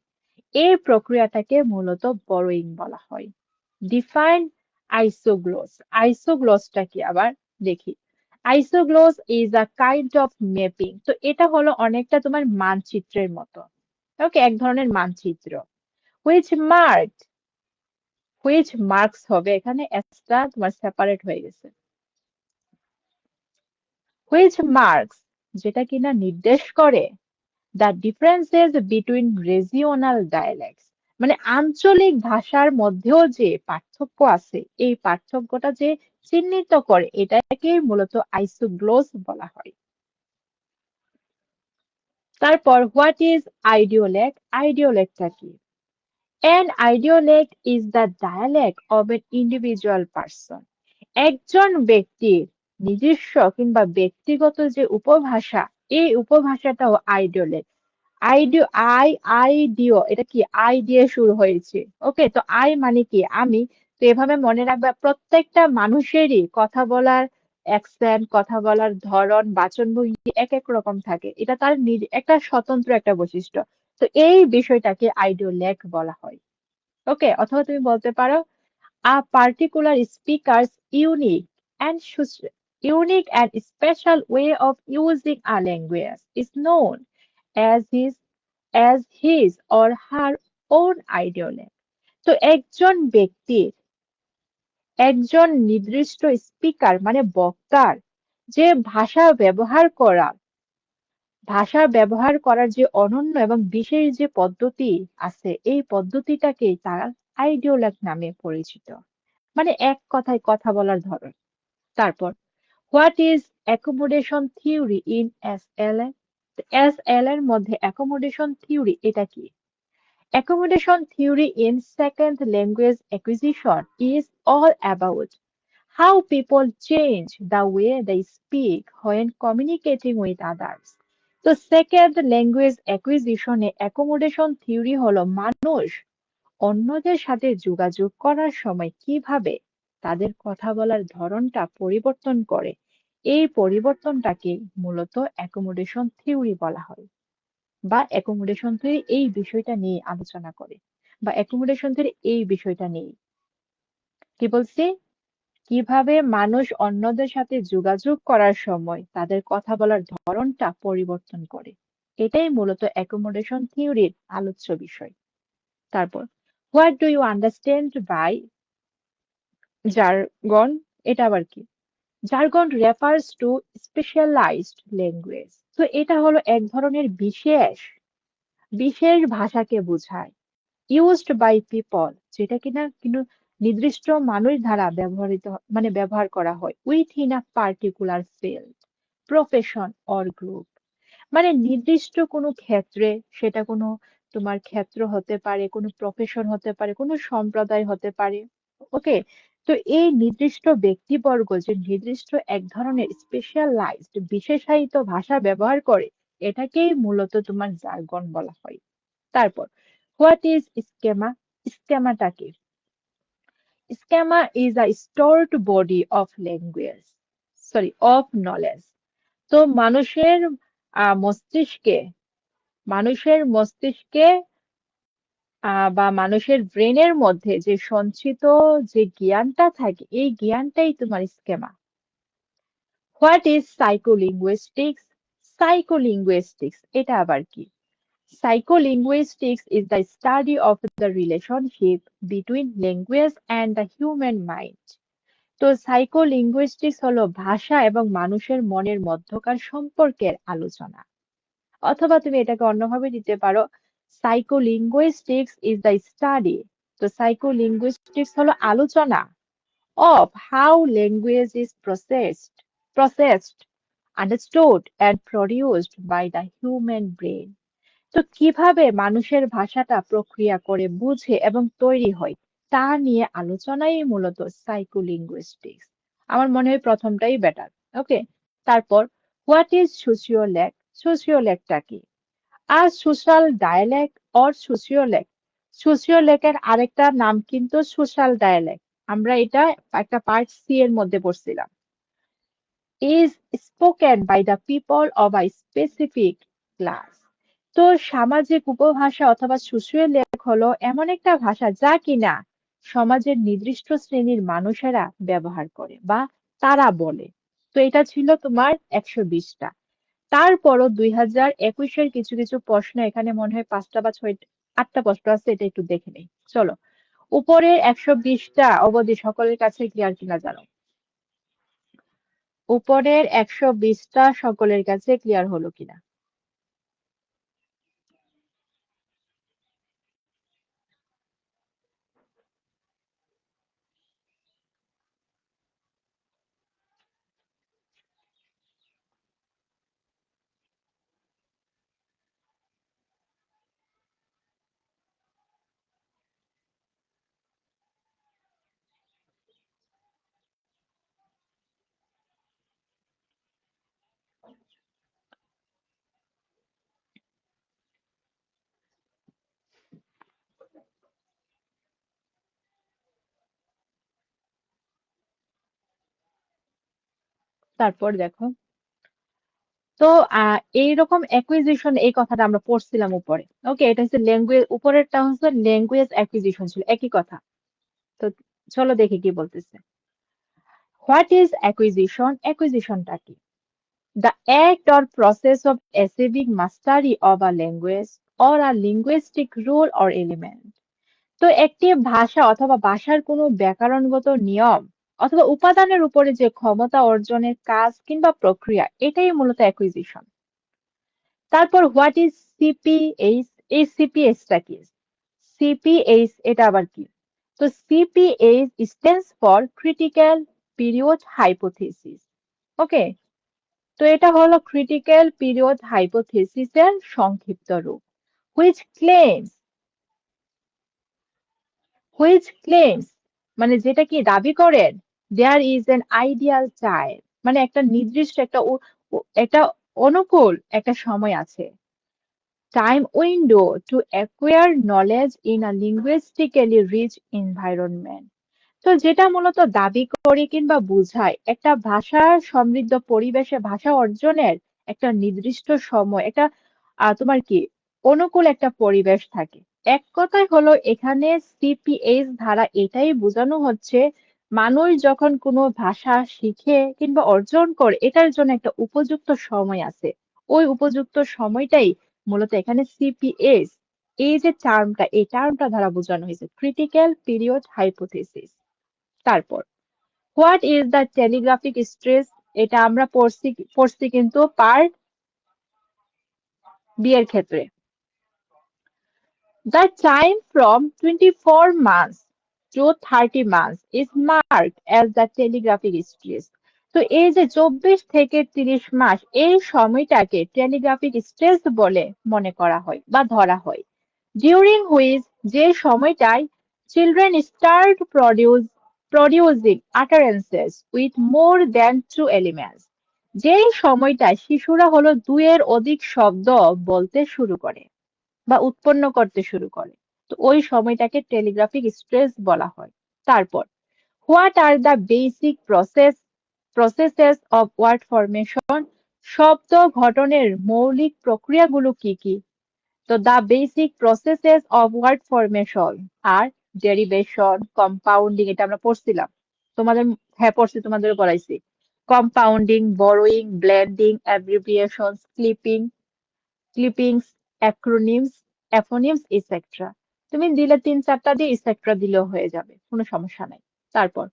এই প্রক্রিয়াটাকে মূলত borrowing বলা হয়। ডিফাইন আইসোগ্লোস। আইসোগ্লোসটা কি আবার দেখি। Isogloss is a kind of mapping. তো এটা হলো অনেকটা তোমার মানচিত্রের মতো। ওকে, এক ধরনের মানচিত্র। হুইচ মার্ক হুইচ মার্কস হবে এখানে এক্সট্রা তোমার সেপারেট হয়ে গেছে। হুইচ মার্কস যেটা কিনা নির্দেশ করে দ্য ডিফারেন্সেস বিটুইন রিজিওনাল ডায়ালেক্টস, মানে আঞ্চলিক ভাষার মধ্যেও যে পার্থক্য আছে, এই পার্থক্যটা যে চিহ্নিত করে, এটাকে মূলত আইসোগ্লোস বলা হয়। তারপর হোয়াট ইজ আইডিওলেক্ট? আইডিওলেক্টটা কি? An idiolect is the dialect of an individual person. একজন ব্যক্তির নিজস্ব কিংবা ব্যক্তিগত যে উপভাষা, এই উপভাষাটাও আইডিওলেক্ট। আইডিও আই আইডিও এটা কি আই দিয়ে শুরু হয়েছে। ওকে, তো আই মানে কি আমি। তো এভাবে মনে রাখবা, প্রত্যেকটা মানুষেরই কথা বলার অ্যাকসেন্ট, কথা বলার ধরন, বাচনভঙ্গি এক এক রকম থাকে। এটা তার একটা স্বতন্ত্র একটা বৈশিষ্ট্য। তো এই বিষয়টাকে আইডিওলেক্ট বলা হয়। ওকে, অথবা তুমি বলতে পারো a particular speaker's unique and special way of using a language is known as his or her own ideolect. তো একজন নির্দিষ্ট স্পিকার মানে বক্তার যে ভাষা ব্যবহার করার যে অনন্য এবং বিশেষ যে পদ্ধতি আছে, এই পদ্ধতিটাকে তারা আইডিওলেক্ট নামে পরিচিত। মানে এক কথায় কথা বলার ধরন। তারপর what is accommodation theory in SLA? SL এর মধ্যে অ্যাকোমোডেশন থিওরি এটা কি? Accommodation theory in second language acquisition is all about how people change the way they speak when communicating with others. তো সেকেন্ড ল্যাঙ্গুয়েজ অ্যাকুইজিশনে অ্যাকোমোডেশন থিওরি হলো মানুষ অন্যদের সাথে যোগাযোগ করার সময় কিভাবে তাদের কথা বলার ধরনটা পরিবর্তন করে, এই পরিবর্তনটাকে মূলত অ্যাকোমোডেশন থিওরি বলা হয়। বা অ্যাকোমোডেশন থিওরি এই বিষয়টা নিয়ে আলোচনা করে, বা অ্যাকোমোডেশন থিওরি এই বিষয়টা নিয়ে। কি বলছি? কিভাবে মানুষ অন্যদের সাথে যোগাযোগ করার সময় তাদের কথা বলার ধরনটা পরিবর্তন করে, এটাই মূলত অ্যাকোমোডেশন থিওরির আলোচ্য বিষয়। তারপর, what do you understand by jargon? এটা আবার কি? Jargon refers to specialised language. তো এটা হলো এক ধরনের বিশেষ বিশেষ ভাষাকে বোঝায়, ইউজড বাই পিপল, যেটা কিনা কিন্তু নির্দিষ্ট মানুষ দ্বারা ব্যবহার করা হয়, with in a particular field, profession or group. মানে নির্দিষ্ট কোনো ক্ষেত্রে, সেটা কোনো তোমার ক্ষেত্র হতে পারে, কোনো প্রফেশন হতে পারে, কোনো সম্প্রদায় হতে পারে। ওকে, তো এই নির্দিষ্ট ব্যক্তিবর্গ যে নির্দিষ্ট এক ধরনের স্পেশালাইজড বিশেষায়িত ভাষা ব্যবহার করে, এটাকেই মূলত তোমার জার্গন বলা হয়। তারপর, হোয়াট ইজ স্কেমা? স্কেমাটা কি? Schema is a stored body of language, sorry, of knowledge. তো মস্তিষ্কে মানুষের মস্তিষ্কে বা মানুষের ব্রেনের মধ্যে যে সঞ্চিত যে জ্ঞানটা থাকে, এই জ্ঞানটাই তোমার schema. What is psycholinguistics? Psycholinguistics এটা আবার কি? Psycholinguistics is the study of the relationship between language and the human mind. তো সাইকোলিঙ্গুইস্টিক্স হলো ভাষা এবং মানুষের মনের মধ্যকার সম্পর্কের আলোচনা। অথবা তুমি এটাকে অন্যভাবে দিতে পারো, সাইকোলিঙ্গুইস্টিক্স ইজ দ্য স্টাডি। তো সাইকোলিঙ্গুইস্টিক্স হলো আলোচনা of how language is processed, understood, and produced by the human brain. তো কিভাবে মানুষের ভাষাটা প্রক্রিয়া করে, বুঝে এবং তৈরি হয়, তা নিয়ে আলোচনাই মূলত সাইকোলিঙ্গুইস্টিক্স। আমার মনে হয় প্রথমটাই বেটার। ওকে, তারপর, হোয়াট ইজ সোশিওলেক? সোশিওলেকটা কি? আর সোশ্যাল ডায়ালেক্ট অর সোশিওলেক? সোশিওলেকের আরেকটা নাম কিন্তু সোশ্যাল ডায়ালেক্ট। আমরা এটা একটা পার্ট সি এর মধ্যে পড়ছিলাম। Is spoken by the people of a specific class. তো সামাজিক উপভাষা অথবা সোশিওলেক হলো এমন একটা ভাষা যা কিনা সমাজের নির্দিষ্ট শ্রেণীর মানুষেরা ব্যবহার করে বা তারা বলে। তো এটা ছিল তোমার 120টা। তারপরও 2021-এর কিছু কিছু প্রশ্ন, এখানে মনে হয় 5টা বা 8টা প্রশ্ন আছে, এটা একটু দেখে নেই। চলো, উপরের 120টা অবধি সকলের কাছে ক্লিয়ার কিনা জানো? উপরের 120টা সকলের কাছে ক্লিয়ার হলো কিনা? তারপর দেখো, তো এইরকম অ্যাকুইজিশন, এই কথাটা আমরা পড়ছিলাম উপরে। ওকে, এটা হচ্ছে ল্যাঙ্গুয়েজ, উপরেরটা হচ্ছে ল্যাঙ্গুয়েজ অ্যাকুইজিশন ছিল, একই কথা। তো চলো দেখি কি বলতেছে। What is acquisition? অ্যাকুইজিশনটা কি? The act or process of achieving mastery of a language or a linguistic rule or element. তো একটি ভাষা অথবা ভাষার কোনো ব্যাকরণগত নিয়ম অথবা উপাদানের উপরে যে ক্ষমতা অর্জনের কাজ কিংবা প্রক্রিয়া, এটাই মূলত অ্যাকুইজিশন। তারপর, হোয়াট ইজ সিপিএইচ? এই সিপিএইচটা কি? সিপিএইচ এটা আবার কি? তো CPH stands for critical period hypothesis. Okay, তো এটা হলো ক্রিটিক্যাল পিরিয়ড হাইপোথিসিসের সংক্ষিপ্ত রূপ। হুইচ ক্লেমস হুইচ ক্লেমস মানে যেটা কি দাবি করেন, there is an ideal time, মানে একটা নির্দিষ্ট একটা অনুকূল একটা সময় আছে, time window to acquire knowledge in a linguistically rich environment. তো যেটা মূলত দাবি করে কিংবা বোঝায় একটা ভাষা সমৃদ্ধ পরিবেশে ভাষা অর্জনের একটা নির্দিষ্ট সময়, একটা তোমার কি অনুকূল একটা পরিবেশ থাকে। এক কথায় হলো এখানে সিপিএইচ ধারা এটাই বোঝানো হচ্ছে, মানুষ যখন কোনো ভাষা শিখে কিংবা অর্জন করে এটার জন্য একটা উপযুক্ত সময় আছে। ওই উপযুক্ত সময়টাই মূলত এখানে সিপিএস এই যে টার্মটা এই টার্মটা দ্বারা বোঝানো হয়েছে ক্রিটিক্যাল পিরিয়ড হাইপোথিসিস। তারপর what is the telegraphic stress, এটা আমরা পড়ছি কিন্তু পার্ট বি এর ক্ষেত্রে। The time from 24 months to 30 months is marked as the telegraphic stress. তো এই যে 24 থেকে 30 মাস এই সময়টাকে টেলিগ্রাফিক স্ট্রেস বলে মনে করা হয় বা ধরা হয়। ডিউরিং হুইচ যে সময়টায় children start producing utterances with more than two elements, যেই সময়টায় শিশুরা হলো দুইয়ের অধিক শব্দ বলতে শুরু করে বা উৎপন্ন করতে শুরু করে। তো ওই সময়টাকে টেলিগ্রাফিক স্ট্রেস বলা হয়। তারপর what are the basic processes of word formation, শব্দ গঠনের মৌলিক প্রক্রিয়াগুলো কি কি? তো the basic processes of word formation are derivation, compounding, এটা আমরা পড়ছিলাম তোমাদের, হ্যাঁ পড়ছি, তোমাদেরও পড়াইছি। Compounding, borrowing, blending, abbreviation, clippings, acronyms, eponyms, etcetera. তুমি দিলে 3-4টা দিয়ে ইসেট্রা দিলেও হয়ে যাবে, কোনো সমস্যা নাই। তারপর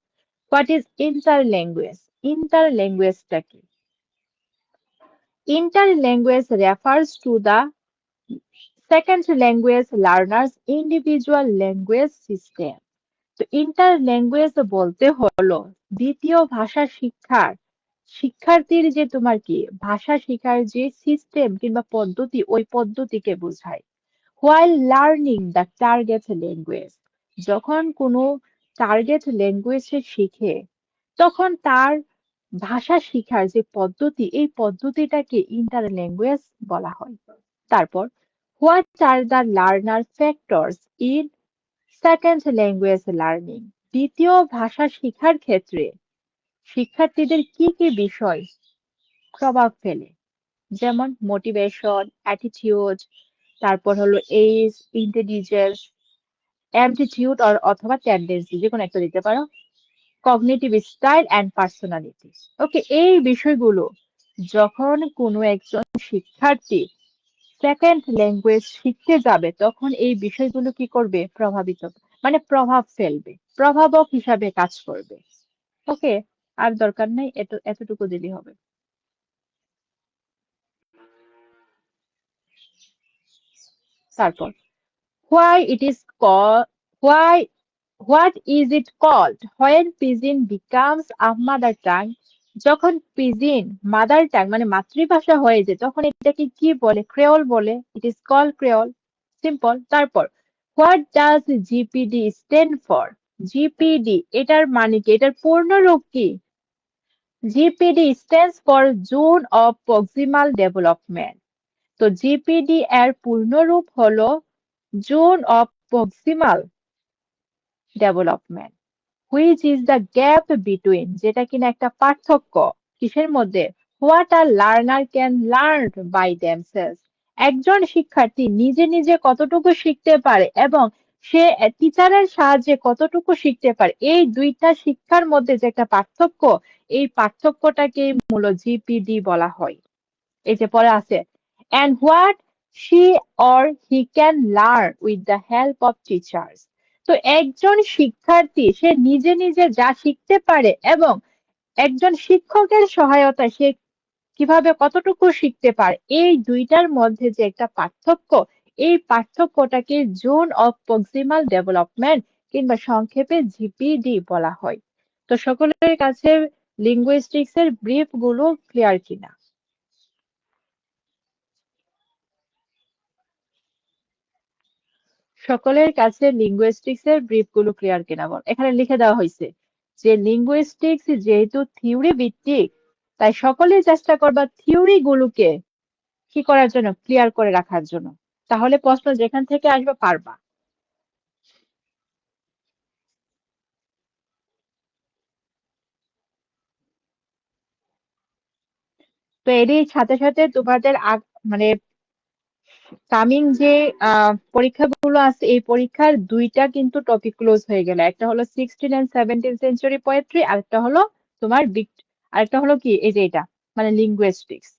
হোয়াট ইজ ইন্টারল্যাঙ্গুয়েজ, ইন্টারল্যাঙ্গুয়েজটা কি? Interlanguage refers to the second language learners individual language system. তো ইন্টার ল্যাঙ্গুয়েজ বলতে হলো দ্বিতীয় ভাষা শিক্ষার্থীর যে তোমার কি ভাষা শেখার যে সিস্টেম কিংবা পদ্ধতি ওই পদ্ধতিকে বোঝায়। While learning the target language, যখন কোনো টার্গেট ল্যাঙ্গুয়েজ সে শিখে তখন তার ভাষা শিখার যে পদ্ধতি এই পদ্ধতিটাকে ইন্টার ল্যাঙ্গুয়েজ বলা হয়। তারপর what are the learner factors in second language learning, দ্বিতীয় ভাষা শেখার ক্ষেত্রে শিক্ষার্থীদের কি কি বিষয় প্রভাব ফেলে? যেমন মোটিভেশন, অ্যাটিটিউড, তারপর হলো এইজ, ইন্টেলিজেন্স, অ্যাপটিটিউড অথবা টেন্ডেন্সি, যে কোনো একটা দিতে পারো, কগনিটিভ স্টাইল অ্যান্ড পার্সোনালিটি। ওকে, এই বিষয়গুলো যখন কোনো একজন শিক্ষার্থী সেকেন্ড ল্যাঙ্গুয়েজ শিখতে যাবে তখন এই বিষয়গুলো কি করবে? প্রভাবিত, মানে প্রভাব ফেলবে, প্রভাবক হিসাবে কাজ করবে। ওকে, আর দরকার নেই, এতটুকু দিলেই হবে। তারপর why it is called why what is it called when pidgin becomes a mother tongue, যখন পিজিন মাদার টাং মানে মাতৃভাষা হয়ে যায় তখন এটাকে কি বলে? ক্রেওল বলে। It is called creole, simple. তারপর what does ZPD stand for, ZPD এটার মানে কি, এটার পূর্ণ রূপ কি? ZPD stands for zone of proximal development. তো জিপিডি এর পূর্ণ রূপ হলো zone of proximal development, which is the gap between, যেটা কিনা একটা পার্থক্য কিসের মধ্যে? What are learner can learn by themselves, একজন শিক্ষার্থী নিজে নিজে কতটুকু শিখতে পারে এবং সে টিচারের সাহায্যে কতটুকু শিখতে পারে, এই দুইটা শিক্ষার মধ্যে যে একটা পার্থক্য, এই পার্থক্যটাকে মূলত জিপিডি বলা হয়। এই যে পরে আছে and what she or he can learn with the help of teachers, তো একজন শিক্ষার্থী সে নিজে নিজে যা শিখতে পারে এবং একজন শিক্ষকের সহায়তায় সে কিভাবে কতটুকু শিখতে পারে, এই দুইটার মধ্যে যে একটা পার্থক্য, এই পার্থক্যটাকে জোন অফ প্রক্সিমাল ডেভেলপমেন্ট কিংবা সংক্ষেপে জিপিডি বলা হয়। তো সকলের কাছে লিঙ্গুইস্টিক্স এর ব্রিফ গুলো ক্লিয়ার কিনা? সকলের কাছে লিঙ্গুইস্টিক্স এর ব্রিফ গুলো ক্লিয়ার কিনা বল। এখানে লিখে দেওয়া হয়েছে যে লিঙ্গুইস্টিক্স যেহেতু থিওরি ভিত্তিক তাই সকলেই চেষ্টা করবা থিওরি গুলোকে কি করার জন্য? ক্লিয়ার করে রাখার জন্য। তাহলে প্রশ্ন যেখান থেকে আসবে পারবা। তো এরই সাথে সাথে তোমাদের মানে কামিং যে পরীক্ষাগুলো আছে এই পরীক্ষার দুইটা কিন্তু টপিক ক্লোজ হয়ে গেল, একটা হলো 16 and 17 সেঞ্চুরি পোয়েট্রি, আরেকটা হলো তোমার আরেকটা হলো কি এই যে এটা মানে লিঙ্গুইস্টিক্স।